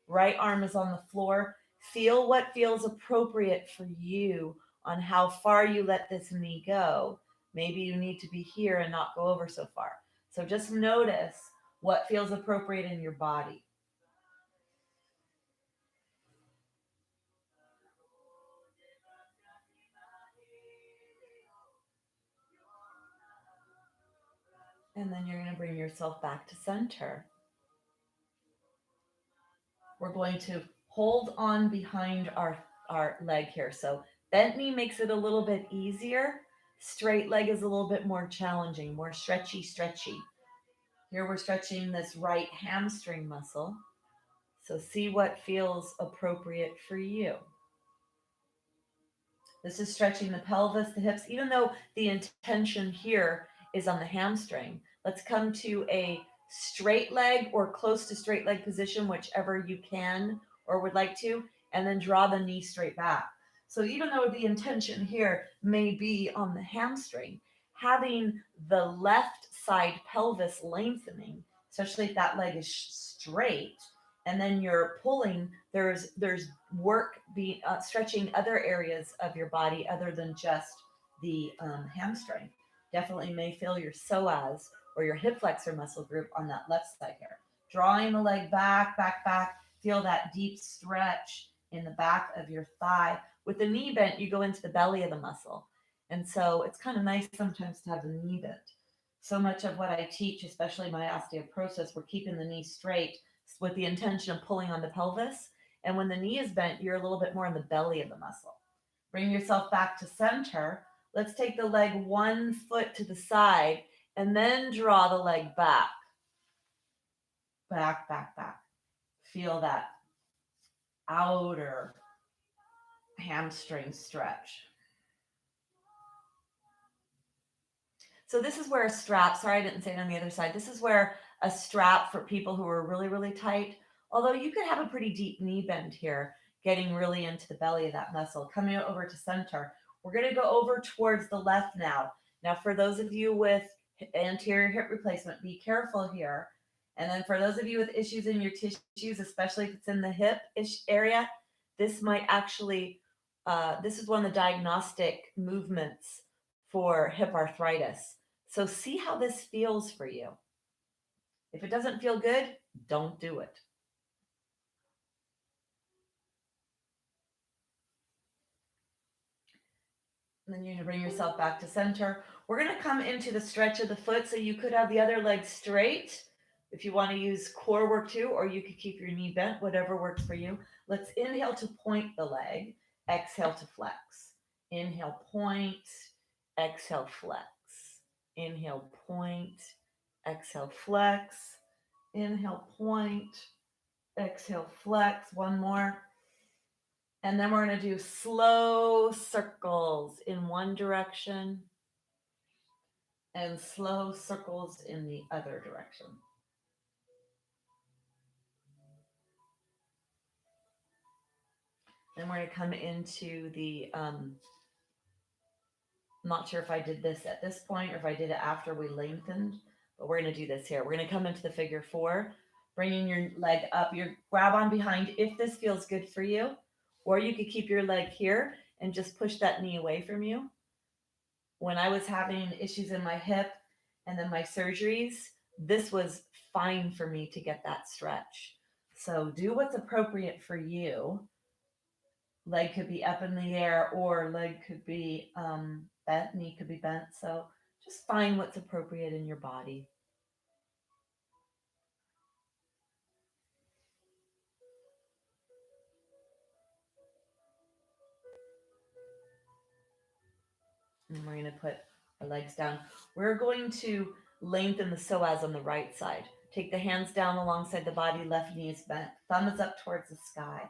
Right arm is on the floor. Feel what feels appropriate for you on how far you let this knee go. Maybe you need to be here and not go over so far. So just notice what feels appropriate in your body. And then you're going to bring yourself back to center. We're going to hold on behind our leg here. So bent knee makes it a little bit easier. Straight leg is a little bit more challenging, more stretchy. Here we're stretching this right hamstring muscle. So see what feels appropriate for you. This is stretching the pelvis, the hips, even though the intention here is on the hamstring. Let's come to a straight leg or close to straight leg position, whichever you can or would like to, and then draw the knee straight back. So even though the intention here may be on the hamstring, having the left side pelvis lengthening, especially if that leg is straight, and then you're pulling, there's work be stretching other areas of your body other than just the hamstring. Definitely may feel your psoas or your hip flexor muscle group on that left side here. Drawing the leg back. Feel that deep stretch in the back of your thigh. With the knee bent, you go into the belly of the muscle. And so it's kind of nice sometimes to have the knee bent. So much of what I teach, especially my osteoporosis, we're keeping the knee straight with the intention of pulling on the pelvis. And when the knee is bent, you're a little bit more in the belly of the muscle. Bring yourself back to center. Let's take the leg 1 foot to the side and then draw the leg back. Back, back, back. Feel that outer hamstring stretch. So this is where a strap, sorry I didn't say it on the other side, this is where a strap for people who are really, really tight, although you could have a pretty deep knee bend here, getting really into the belly of that muscle. Coming over to center. We're going to go over towards the left now. Now, for those of you with anterior hip replacement, be careful here. And then for those of you with issues in your tissues, especially if it's in the hip-ish area, this might actually, this is one of the diagnostic movements for hip arthritis. So see how this feels for you. If it doesn't feel good, don't do it. And then you're going to bring yourself back to center. We're going to come into the stretch of the foot. So you could have the other leg straight if you want to use core work too, or you could keep your knee bent, whatever works for you. Let's inhale to point the leg, exhale to flex. Inhale, point, exhale, flex. Inhale, point, exhale, flex. Inhale, point, exhale, flex. One more. And then we're going to do slow circles in one direction and slow circles in the other direction. Then we're going to come into the, I'm not sure if I did this at this point or if I did it after we lengthened, but we're going to do this here. We're going to come into the figure 4, bringing your leg up, your grab on behind if this feels good for you, or you could keep your leg here and just push that knee away from you. When I was having issues in my hip and then my surgeries, this was fine for me to get that stretch. So do what's appropriate for you. Leg could be up in the air or leg could be bent, knee could be bent. So just find what's appropriate in your body. And we're going to put our legs down. We're going to lengthen the psoas on the right side. Take the hands down alongside the body, left knee is bent, thumb is up towards the sky.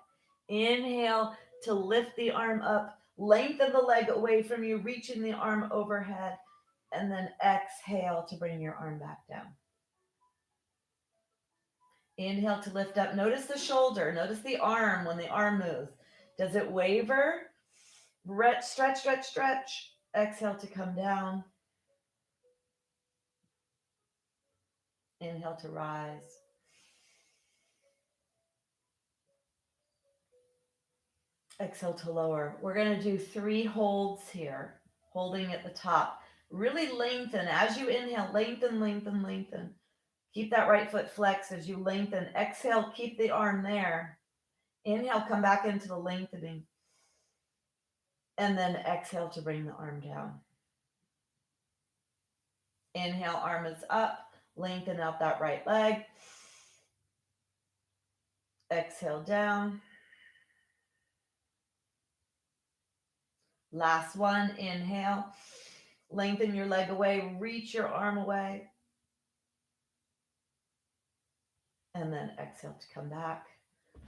Inhale to lift the arm up, lengthen the leg away from you, reaching the arm overhead, and then exhale to bring your arm back down. Inhale to lift up. Notice the shoulder, notice the arm when the arm moves. Does it waver? Stretch, stretch, stretch. Exhale to come down. Inhale to rise. Exhale to lower. We're going to do 3 holds here, holding at the top. Really lengthen. As you inhale, lengthen, lengthen, lengthen. Keep that right foot flexed as you lengthen. Exhale, keep the arm there. Inhale, come back into the lengthening. And then exhale to bring the arm down. Inhale, arm is up. Lengthen out that right leg. Exhale down. Last one, inhale. Lengthen your leg away, reach your arm away. And then exhale to come back.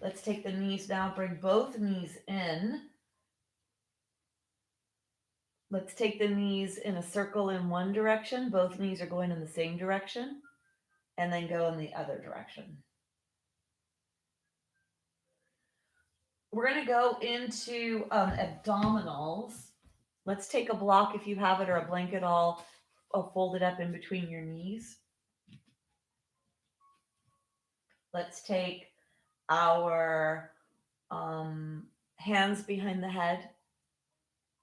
Let's take the knees now, bring both knees in. Let's take the knees in a circle in one direction. Both knees are going in the same direction. And then go in the other direction. We're going to go into abdominals. Let's take a block if you have it or a blanket all folded up in between your knees. Let's take our hands behind the head.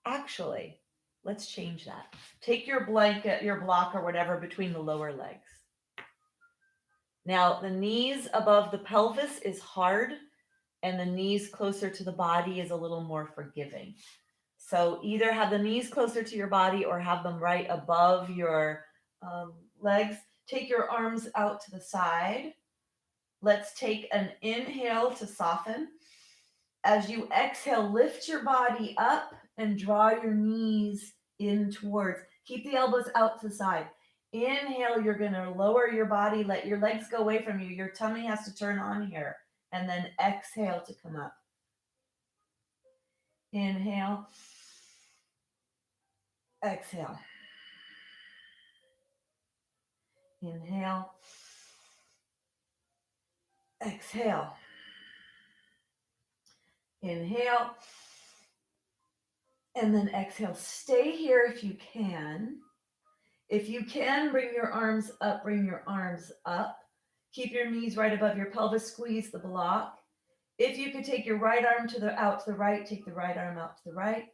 Actually, let's change that. Take your blanket, your block or whatever between the lower legs. Now, the knees above the pelvis is hard, and the knees closer to the body is a little more forgiving. So either have the knees closer to your body or have them right above your legs. Take your arms out to the side. Let's take an inhale to soften. As you exhale, lift your body up and draw your knees in towards. Keep the elbows out to the side. Inhale, you're going to lower your body, let your legs go away from you. Your tummy has to turn on here. And then exhale to come up. Inhale. Exhale. Inhale. Exhale. Inhale. And then exhale. Stay here if you can. If you can, bring your arms up, bring your arms up. Keep your knees right above your pelvis, squeeze the block. If you could take your right arm out to the right, take the right arm out to the right.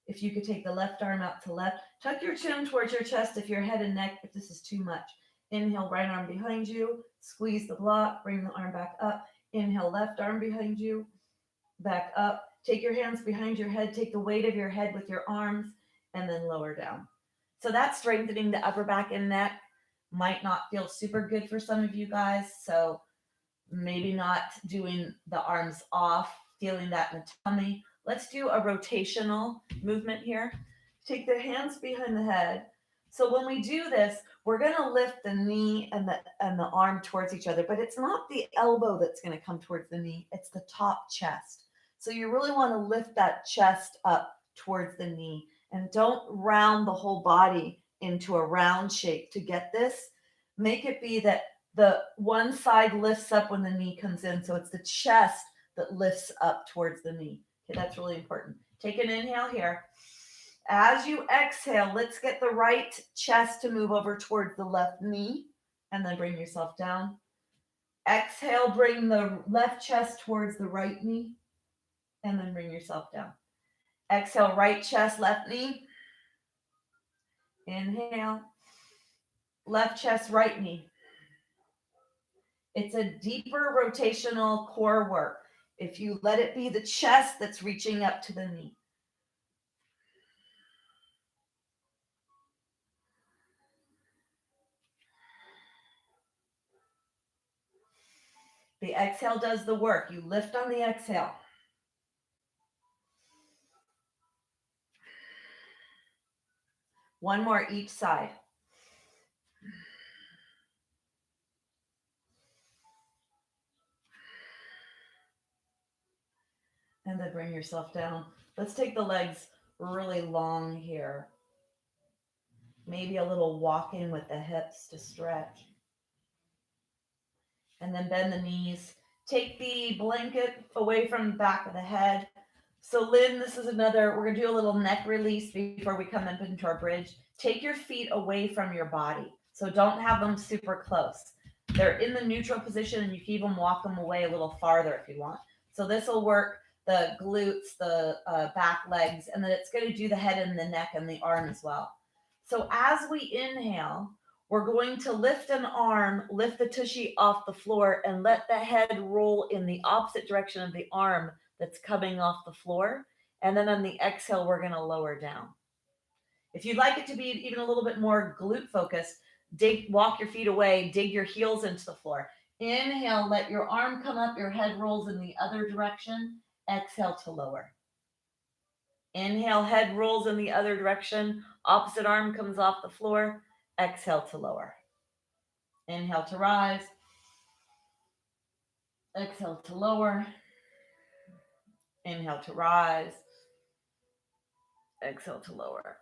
If you could take the left arm out to the left, tuck your chin towards your chest if your head and neck, if this is too much. Inhale, right arm behind you, squeeze the block, bring the arm back up. Inhale, left arm behind you, back up. Take your hands behind your head, take the weight of your head with your arms, and then lower down. So that's strengthening the upper back and neck. Might not feel super good for some of you guys, so maybe not doing the arms off, feeling that in the tummy. Let's do a rotational movement here. Take the hands behind the head. So when we do this, we're going to lift the knee and the arm towards each other, but it's not the elbow that's going to come towards the knee, it's the top chest. So you really want to lift that chest up towards the knee and don't round the whole body into a round shape to get this. Make it be that the one side lifts up when the knee comes in. So it's the chest that lifts up towards the knee. Okay, that's really important. Take an inhale here. As you exhale, let's get the right chest to move over towards the left knee and then bring yourself down. Exhale, bring the left chest towards the right knee and then bring yourself down. Exhale, right chest, left knee. Inhale, left chest, right knee. It's a deeper rotational core work. If you let it be the chest that's reaching up to the knee. The exhale does the work. You lift on the exhale. One more each side. And then bring yourself down. Let's take the legs really long here. Maybe a little walking with the hips to stretch. And then bend the knees. Take the blanket away from the back of the head. So Lynn, this is another, we're gonna do a little neck release before we come up into our bridge. Take your feet away from your body. So don't have them super close. They're in the neutral position and you can even walk them away a little farther if you want. So this will work the glutes, the back legs, and then it's gonna do the head and the neck and the arm as well. So as we inhale, we're going to lift an arm, lift the tushy off the floor and let the head roll in the opposite direction of the arm that's coming off the floor. And then on the exhale, we're going to lower down. If you'd like it to be even a little bit more glute focused, walk your feet away, dig your heels into the floor. Inhale, let your arm come up, your head rolls in the other direction. Exhale to lower. Inhale, head rolls in the other direction. Opposite arm comes off the floor. Exhale to lower. Inhale to rise. Exhale to lower. Inhale to rise. Exhale to lower.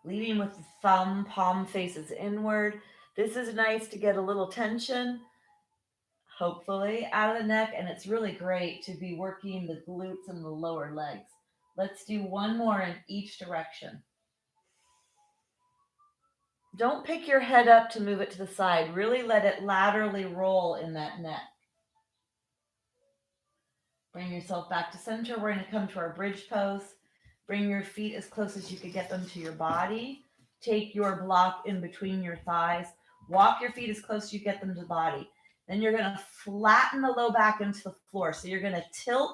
Leading with the thumb, palm faces inward. This is nice to get a little tension, hopefully, out of the neck, and it's really great to be working the glutes and the lower legs. Let's do one more in each direction. Don't pick your head up to move it to the side. Really let it laterally roll in that neck. Bring yourself back to center. We're going to come to our bridge pose. Bring your feet as close as you can get them to your body. Take your block in between your thighs. Walk your feet as close as you get them to the body. Then you're going to flatten the low back into the floor. So you're going to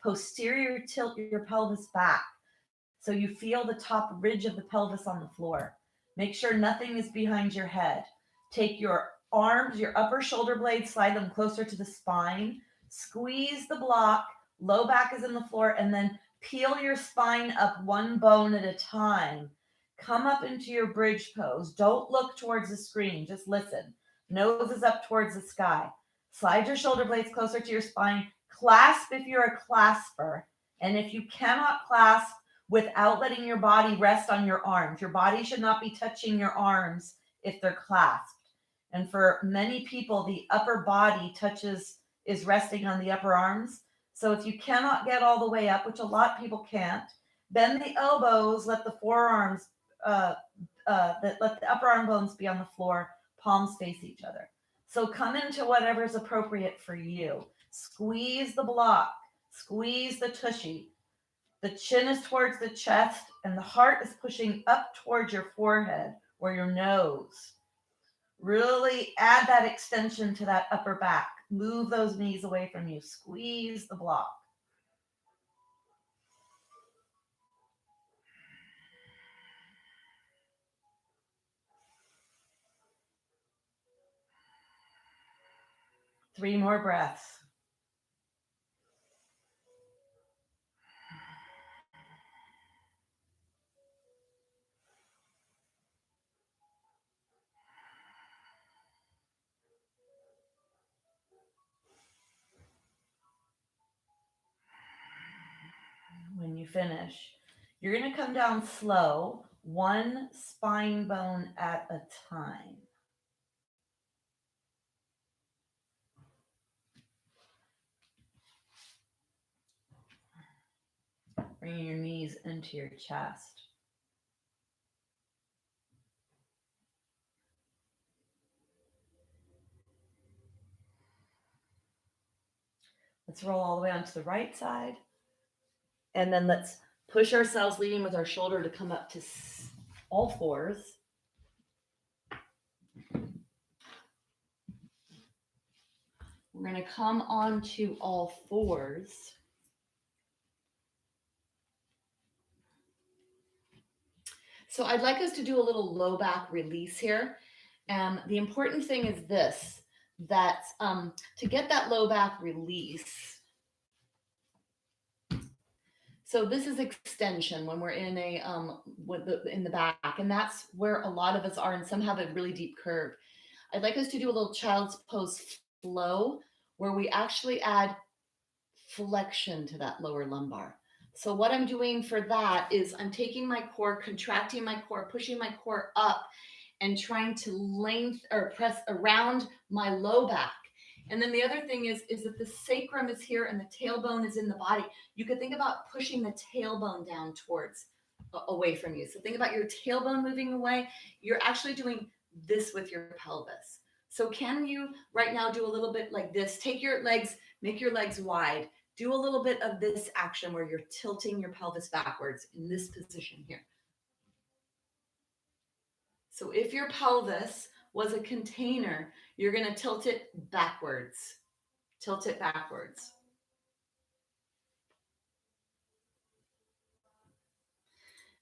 posterior tilt your pelvis back. So you feel the top ridge of the pelvis on the floor. Make sure nothing is behind your head. Take your arms, your upper shoulder blades, slide them closer to the spine. Squeeze the block. Low back is in the floor, and then peel your spine up one bone at a time. Come up into your bridge pose. Don't look towards the screen, just listen. Nose is up towards the sky. Slide your shoulder blades closer to your spine. Clasp if you're a clasper. And if you cannot clasp without letting your body rest on your arms, your body should not be touching your arms if they're clasped. And for many people, the upper body is resting on the upper arms. So if you cannot get all the way up, which a lot of people can't, bend the elbows, let the forearms, let the upper arm bones be on the floor, palms face each other. So come into whatever's appropriate for you. Squeeze the block, squeeze the tushy. The chin is towards the chest, and the heart is pushing up towards your forehead or your nose. Really add that extension to that upper back. Move those knees away from you. Squeeze the block. Three more breaths. When you finish, you're going to come down slow, one spine bone at a time. Bringing your knees into your chest. Let's roll all the way onto the right side. And then let's push ourselves, leading with our shoulder to come up to all fours. We're going to come onto all fours. So I'd like us to do a little low back release here. The important thing is this, that to get that low back release, so this is extension when we're in a in the back, and that's where a lot of us are, and some have a really deep curve. I'd like us to do a little child's pose flow where we actually add flexion to that lower lumbar. So what I'm doing for that is I'm taking my core, contracting my core, pushing my core up, and trying to lengthen or press around my low back. And then the other thing is that the sacrum is here and the tailbone is in the body. You could think about pushing the tailbone down towards away from you. So think about your tailbone moving away. You're actually doing this with your pelvis. So can you right now do a little bit like this? Take your legs, make your legs wide. Do a little bit of this action where you're tilting your pelvis backwards in this position here. So if your pelvis was a container, you're going to tilt it backwards. Tilt it backwards.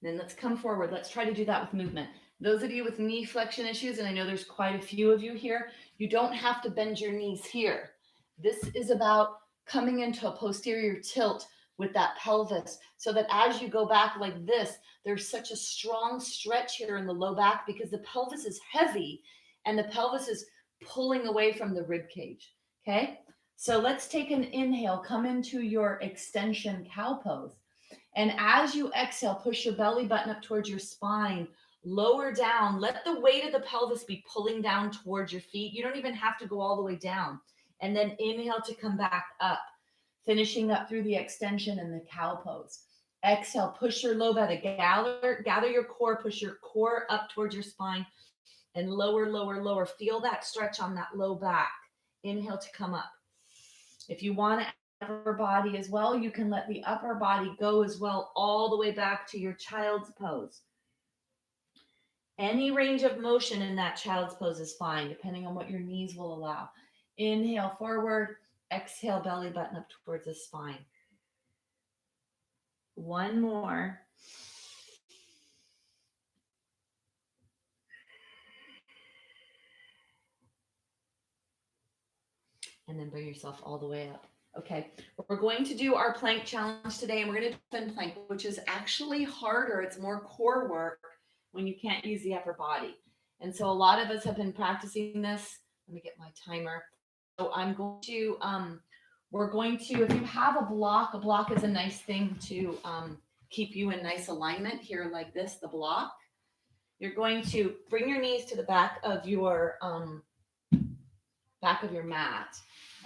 Then let's come forward. Let's try to do that with movement. Those of you with knee flexion issues, and I know there's quite a few of you here, you don't have to bend your knees here. This is about coming into a posterior tilt with that pelvis so that as you go back like this, there's such a strong stretch here in the low back because the pelvis is heavy and the pelvis is pulling away from the rib cage. Okay, so let's take an inhale, come into your extension cow pose. And as you exhale, push your belly button up towards your spine, lower down. Let the weight of the pelvis be pulling down towards your feet. You don't even have to go all the way down. And then inhale to come back up, finishing up through the extension and the cow pose. Exhale, push your low belly, gather your core, push your core up towards your spine, and lower, lower, lower. Feel that stretch on that low back. Inhale to come up. If you want to upper body as well, you can let the upper body go as well all the way back to your child's pose. Any range of motion in that child's pose is fine, depending on what your knees will allow. Inhale forward, exhale belly button up towards the spine. One more. and then bring yourself all the way up. Okay, we're going to do our plank challenge today, and we're going to do dolphin plank, which is actually harder. It's more core work when you can't use the upper body. And so a lot of us have been practicing this. Let me get my timer. So I'm going to, we're going to, if you have a block is a nice thing to keep you in nice alignment here like this, the block. You're going to bring your knees to the back of your mat.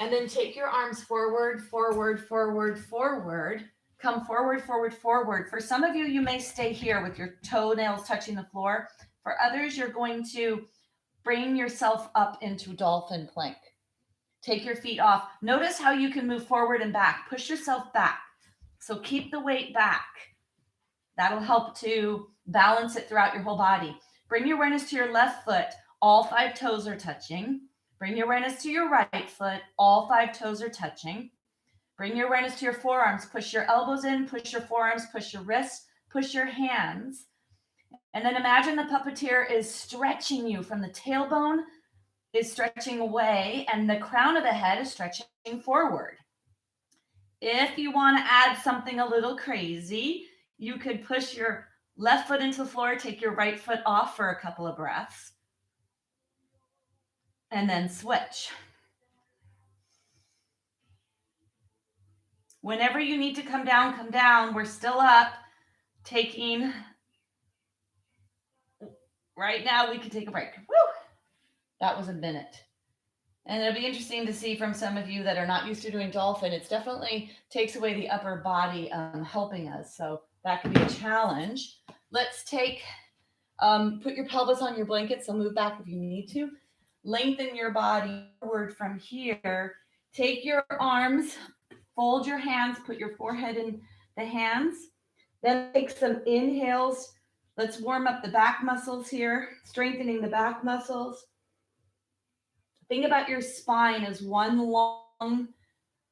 And then take your arms forward, forward, forward, forward. Come forward, forward, forward. For some of you, you may stay here with your toenails touching the floor. For others, you're going to bring yourself up into dolphin plank. Take your feet off. Notice how you can move forward and back. Push yourself back. So keep the weight back. That'll help to balance it throughout your whole body. Bring your awareness to your left foot. All 5 toes are touching. Bring your awareness to your right foot. All 5 toes are touching. Bring your awareness to your forearms. Push your elbows in, push your forearms, push your wrists, push your hands. And then imagine the puppeteer is stretching you from the tailbone, is stretching away, and the crown of the head is stretching forward. If you want to add something a little crazy, you could push your left foot into the floor, take your right foot off for a couple of breaths, and then switch. Whenever you need to come down, come down. We're still up. Taking, right now we could take a break. Woo! That was a minute. And it'll be interesting to see from some of you that are not used to doing dolphin, it definitely takes away the upper body helping us. So that could be a challenge. Let's take, put your pelvis on your blanket, so move back if you need to. Lengthen your body forward from here. Take your arms, fold your hands, put your forehead in the hands. Then take some inhales. Let's warm up the back muscles here, strengthening the back muscles. Think about your spine as one long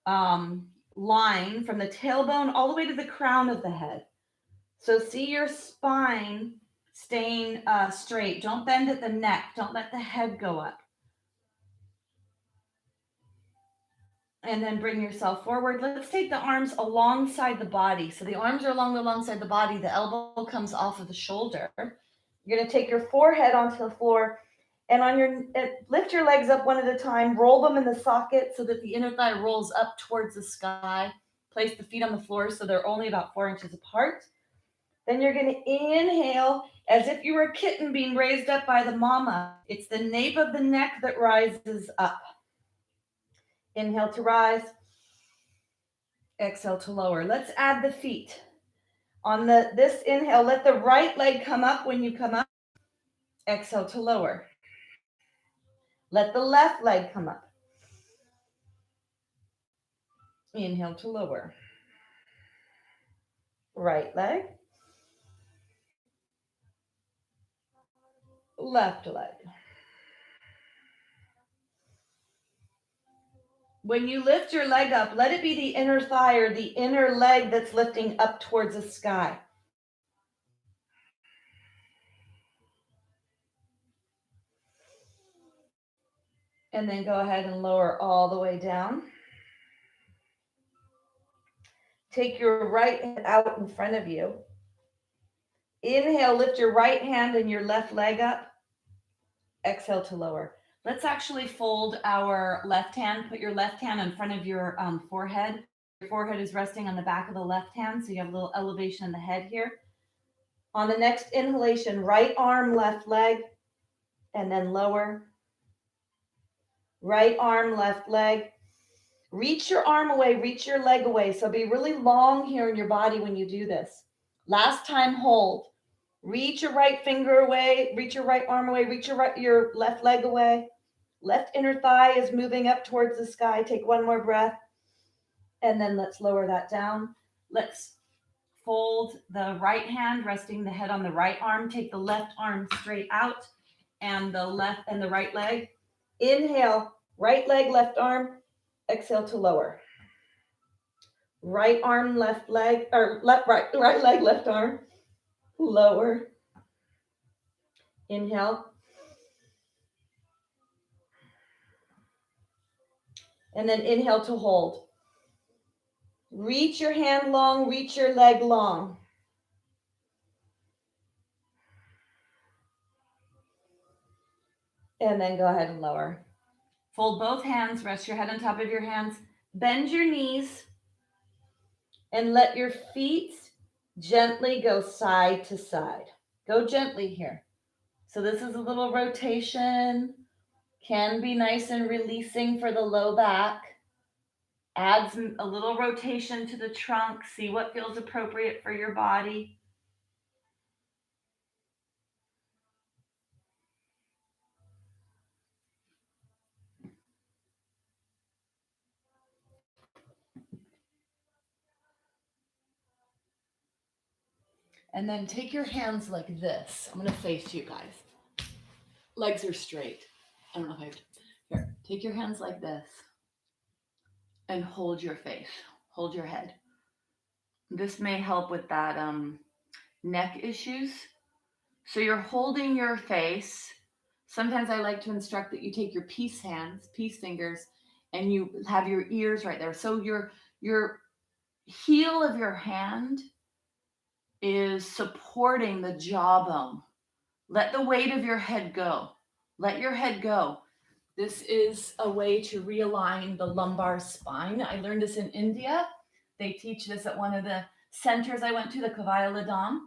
line from the tailbone all the way to the crown of the head. So see your spine staying straight. Don't bend at the neck. Don't let the head go up. And then bring yourself forward. Let's take the arms alongside the body. So the arms are alongside the body. The elbow comes off of the shoulder. You're going to take your forehead onto the floor, and on your lift your legs up one at a time. Roll them in the socket so that the inner thigh rolls up towards the sky. Place the feet on the floor so they're only about 4 inches apart. Then you're going to inhale as if you were a kitten being raised up by the mama. It's the nape of the neck that rises up. Inhale to rise. Exhale to lower. Let's add the feet. On this inhale, let the right leg come up when you come up. Exhale to lower. Let the left leg come up. Inhale to lower. Right leg. Left leg. When you lift your leg up, let it be the inner thigh or the inner leg that's lifting up towards the sky. And then go ahead and lower all the way down. Take your right hand out in front of you. Inhale, lift your right hand and your left leg up. Exhale to lower. Let's actually fold our left hand. Put your left hand in front of your forehead. Your forehead is resting on the back of the left hand, so you have a little elevation in the head here. On the next inhalation, right arm, left leg, and then lower. Right arm, left leg. Reach your arm away, reach your leg away. So be really long here in your body when you do this. Last time, hold. Reach your right finger away, reach your right arm away, reach your left leg away. Left inner thigh is moving up towards the sky. Take one more breath. And then let's lower that down. Let's fold the right hand, resting the head on the right arm. Take the left arm straight out and the left and the right leg. Inhale, right leg, left arm. Exhale to lower. Right arm, left leg, or right leg, left arm. Lower. Inhale. And then inhale to hold. Reach your hand long, reach your leg long. And then go ahead and lower. Fold both hands, rest your head on top of your hands, bend your knees, and let your feet gently go side to side. Go gently here. So this is a little rotation. Can be nice and releasing for the low back. Adds a little rotation to the trunk. See what feels appropriate for your body. And then take your hands like this. I'm going to face you guys. Legs are straight. I don't know if I have to. Here, take your hands like this and hold your face. Hold your head. This may help with that neck issues. So you're holding your face. Sometimes I like to instruct that you take your peace hands, peace fingers, and you have your ears right there. So your heel of your hand is supporting the jawbone. Let the weight of your head go. Let your head go. This is a way to realign the lumbar spine. I learned this in India. They teach this at one of the centers I went to, the Kavailadama.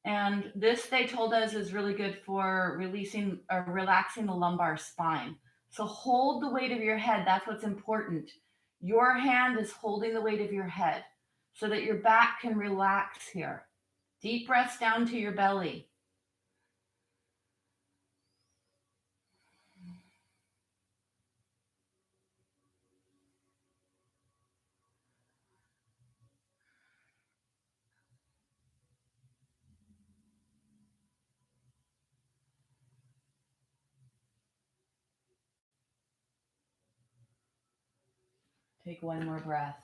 And this, they told us, is really good for releasing or relaxing the lumbar spine. So hold the weight of your head. That's what's important. Your hand is holding the weight of your head so that your back can relax here. Deep breaths down to your belly. Take one more breath.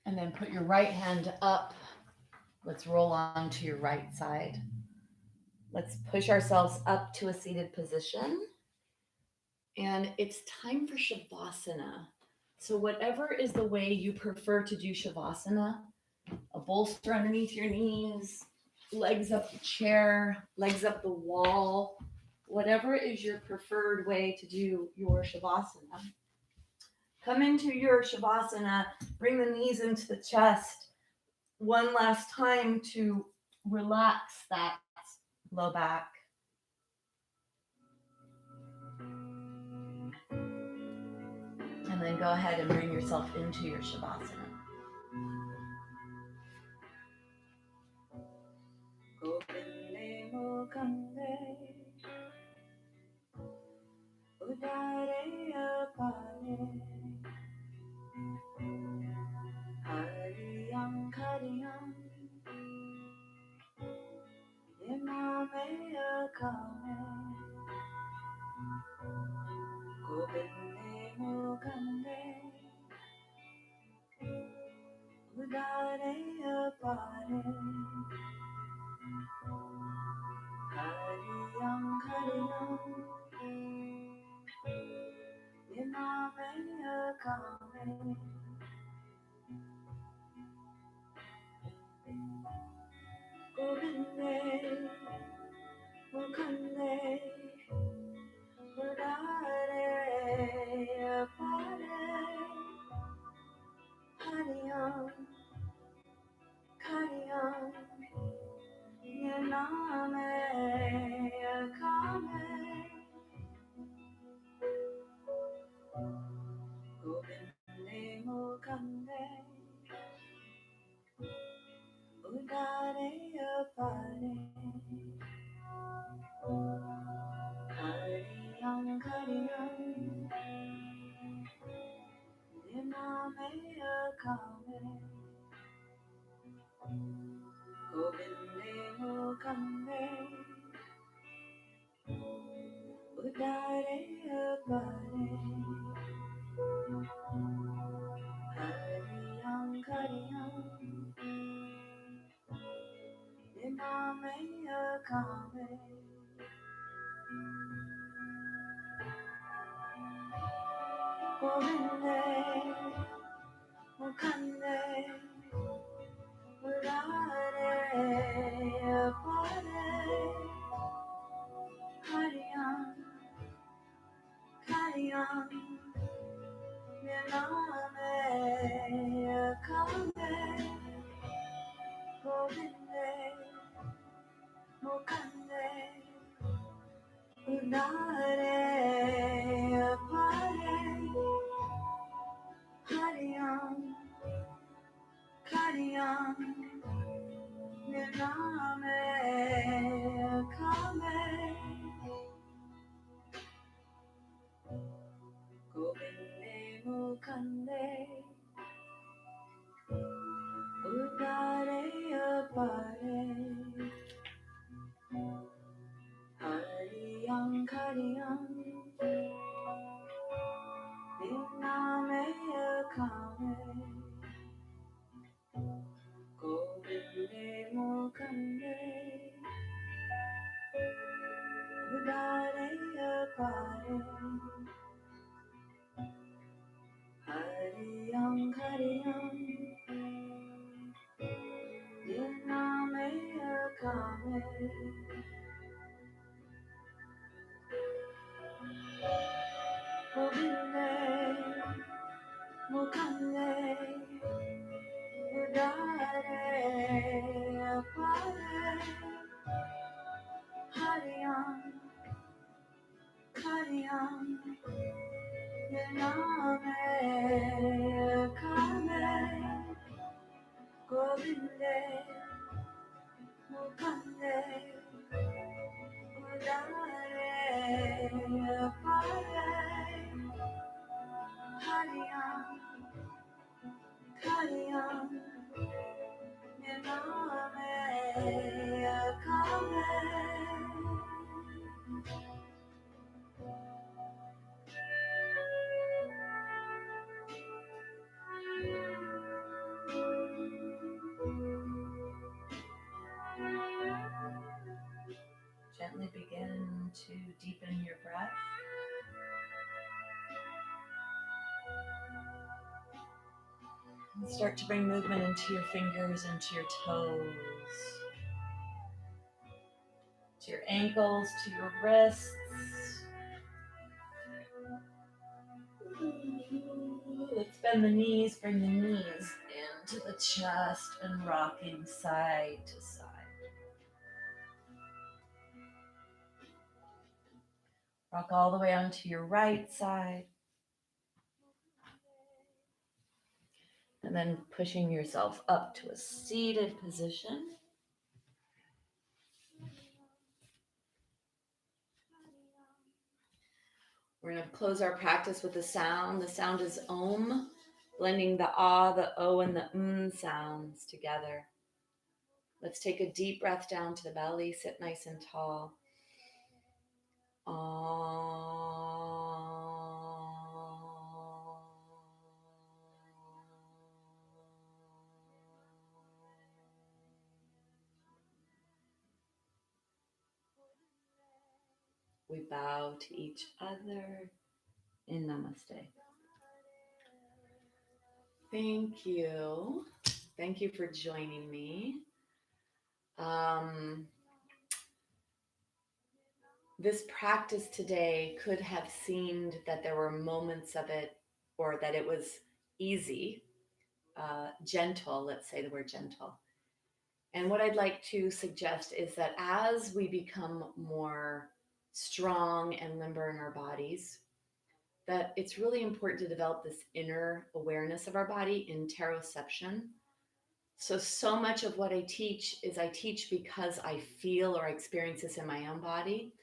And then put your right hand up. Let's roll on to your right side. Let's push ourselves up to a seated position. And it's time for Shavasana. So, whatever is the way you prefer to do Shavasana, a bolster underneath your knees, legs up the chair, legs up the wall, whatever is your preferred way to do your Shavasana. Come into your Shavasana, bring the knees into the chest. One last time to relax that low back. And then go ahead and bring yourself into your Shavasana. Govinde, Mukande, Murare, Pare, Hariam, Kariam, Nirname, Kame, Govinde, Mukande, Murare, Pare, Hariam, Kariam, Nirname, Kame, Govinde Mukande, Udare Apare, Hariyam Kariyam, Nirname Kame, Govinde Mukande, Udare Apare, Hariyam Kariyam, Nirname Kame, Govinde Mukande, Udare Apare, Hariyam Kariyam, Nirname Kame, Govinde Mukande, Udare Apare, Hariyam Kariyam, Nirname Kame. Gently begin to deepen your breath. And start to bring movement into your fingers, into your toes, to your ankles, to your wrists. Let's bend the knees, bring the knees into the chest and rocking side to side. Rock all the way onto your right side. And then pushing yourself up to a seated position. We're going to close our practice with a sound. The sound is Om, blending the Ah, the O, and the sounds together. Let's take a deep breath down to the belly. Sit nice and tall. We bow to each other in Namaste. Thank you. Thank you for joining me. This practice today could have seemed that there were moments of it, or that it was easy, gentle, let's say the word gentle. And what I'd like to suggest is that as we become more strong and limber in our bodies, that it's really important to develop this inner awareness of our body, interoception. So much of what I teach is I teach because I feel or experience this in my own body.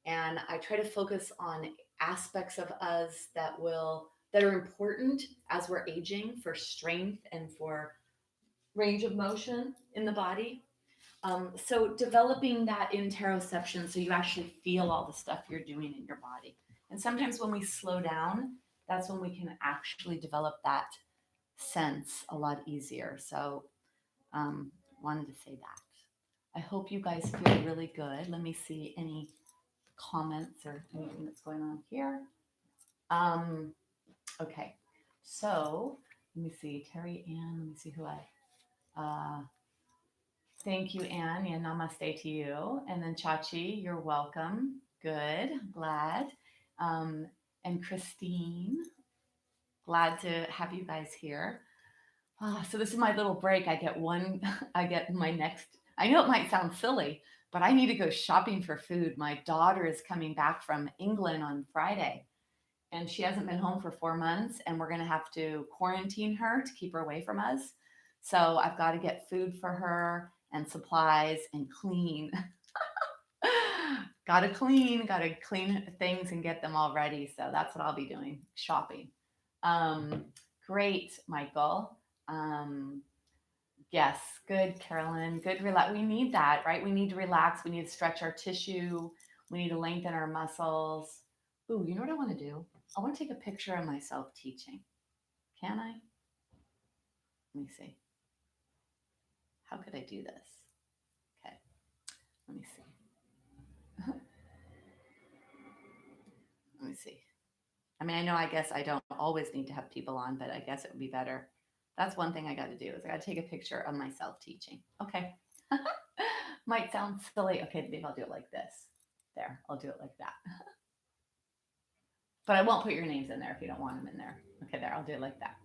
And I try to focus on aspects of us that are important as we're aging, for strength and for range of motion in the body. So developing that interoception, so you actually feel all the stuff you're doing in your body. And sometimes when we slow down, that's when we can actually develop that sense a lot easier. So wanted to say that. I hope you guys feel really good. Let me see any comments or anything that's going on here. Um, Okay. So let me see. Terry Ann. Let me see who I. Uh, Thank you, Anne. Yeah, namaste to you. And then Chachi, you're welcome. Good. Glad. Um, and Christine, glad to have you guys here. So this is my little break. I get one, I get my next. I know it might sound silly, but I need to go shopping for food. My daughter is coming back from England on Friday, and she hasn't been home for 4 months, and we're going to have to quarantine her to keep her away from us. So I've got to get food for her and supplies and clean. Gotta clean things and get them all ready. So that's what I'll be doing, shopping. Um, Great, Michael. Um, yes, good, Carolyn. Good, relax. We need that, right? We need to relax. We need to stretch our tissue. We need to lengthen our muscles. Ooh, you know what I want to do? I want to take a picture of myself teaching. Can I? Let me see. How could I do this? Okay, let me see. Let me see. I mean, I know, I guess I don't always need to have people on, but I guess it would be better. That's one thing I got to do is I got to take a picture of myself teaching. Okay. Might sound silly. Okay, maybe I'll do it like this. There, I'll do it like that. But I won't put your names in there if you don't want them in there. Okay, there, I'll do it like that.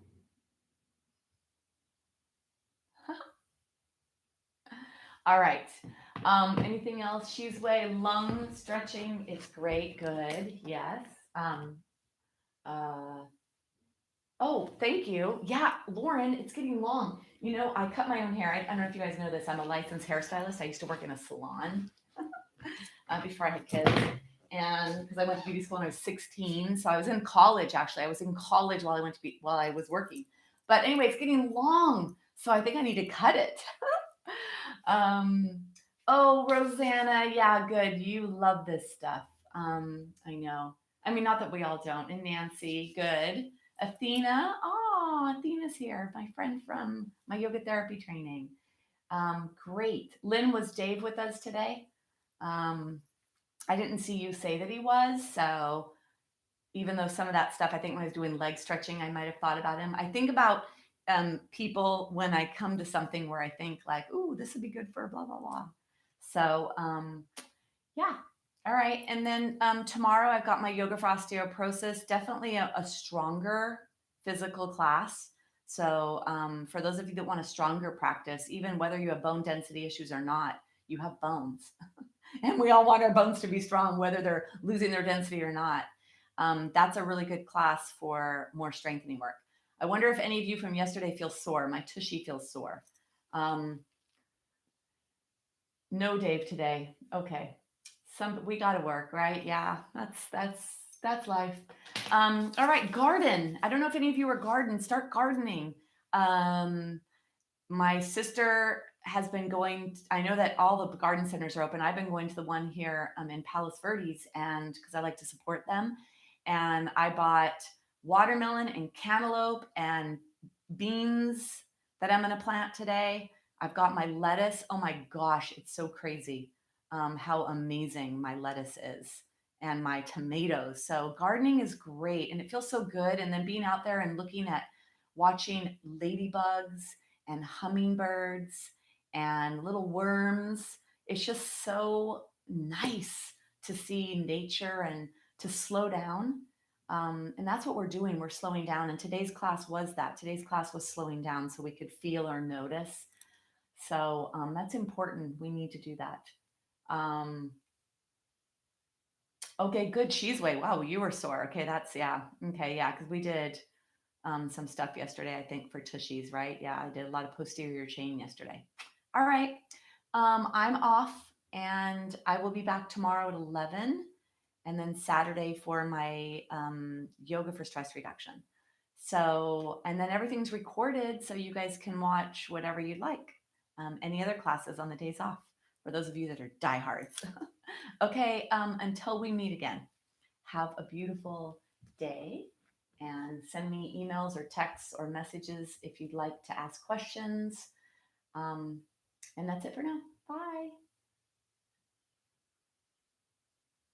All right. Anything else? She's way lung stretching. It's great. Good. Yes. Um, uh, Oh, thank you. Yeah, Lauren, it's getting long. You know, I cut my own hair. I don't know if you guys know this. I'm a licensed hairstylist. I used to work in a salon before I had kids. And because I went to beauty school when I was 16. So I was in college actually. I was in college while while I was working. But anyway, it's getting long. So I think I need to cut it. um, oh, Rosanna, yeah, good. You love this stuff. I know. I mean, not that we all don't. And Nancy, good. Athena, oh, Athena's here, my friend from my yoga therapy training. Great. Lynn, was Dave with us today? Um, I didn't see you say that he was. So even though some of that stuff, I think when I was doing leg stretching, I might have thought about him. I think about people when I come to something where I think like, ooh, this would be good for blah, blah, blah. So yeah. All right. And then tomorrow I've got my yoga for osteoporosis, definitely a stronger physical class. So for those of you that want a stronger practice, even whether you have bone density issues or not, you have bones. And we all want our bones to be strong, whether they're losing their density or not. That's a really good class for more strengthening work. I wonder if any of you from yesterday feel sore. My tushy feels sore. Um, no, Dave, today. Okay, we got to work, right? Yeah, that's life. All right, garden. I don't know if any of you are garden. Start gardening. Um, my sister has been going. I know that all the garden centers are open. I've been going to the one here in Palos Verdes, and because I like to support them, and I bought watermelon and cantaloupe and beans that I'm going to plant today. I've got my lettuce. Oh my gosh, it's so crazy how amazing my lettuce is and my tomatoes. So gardening is great and it feels so good. And then being out there and looking at watching ladybugs and hummingbirds and little worms, it's just so nice to see nature and to slow down. And that's what we're doing. We're slowing down. And today's class was that. Today's class was slowing down so we could feel or notice. So that's important. We need to do that. Um, okay, good. Cheese way. Wow, you were sore. Okay, that's, yeah. Okay, yeah, because we did some stuff yesterday, I think, for tushies, right? Yeah, I did a lot of posterior chain yesterday. All right. I'm off and I will be back tomorrow at 11 and then Saturday for my yoga for stress reduction. So, and then everything's recorded so you guys can watch whatever you'd like. Any other classes on the days off for those of you that are diehards. Okay, until we meet again, have a beautiful day and send me emails or texts or messages if you'd like to ask questions. And that's it for now. Bye.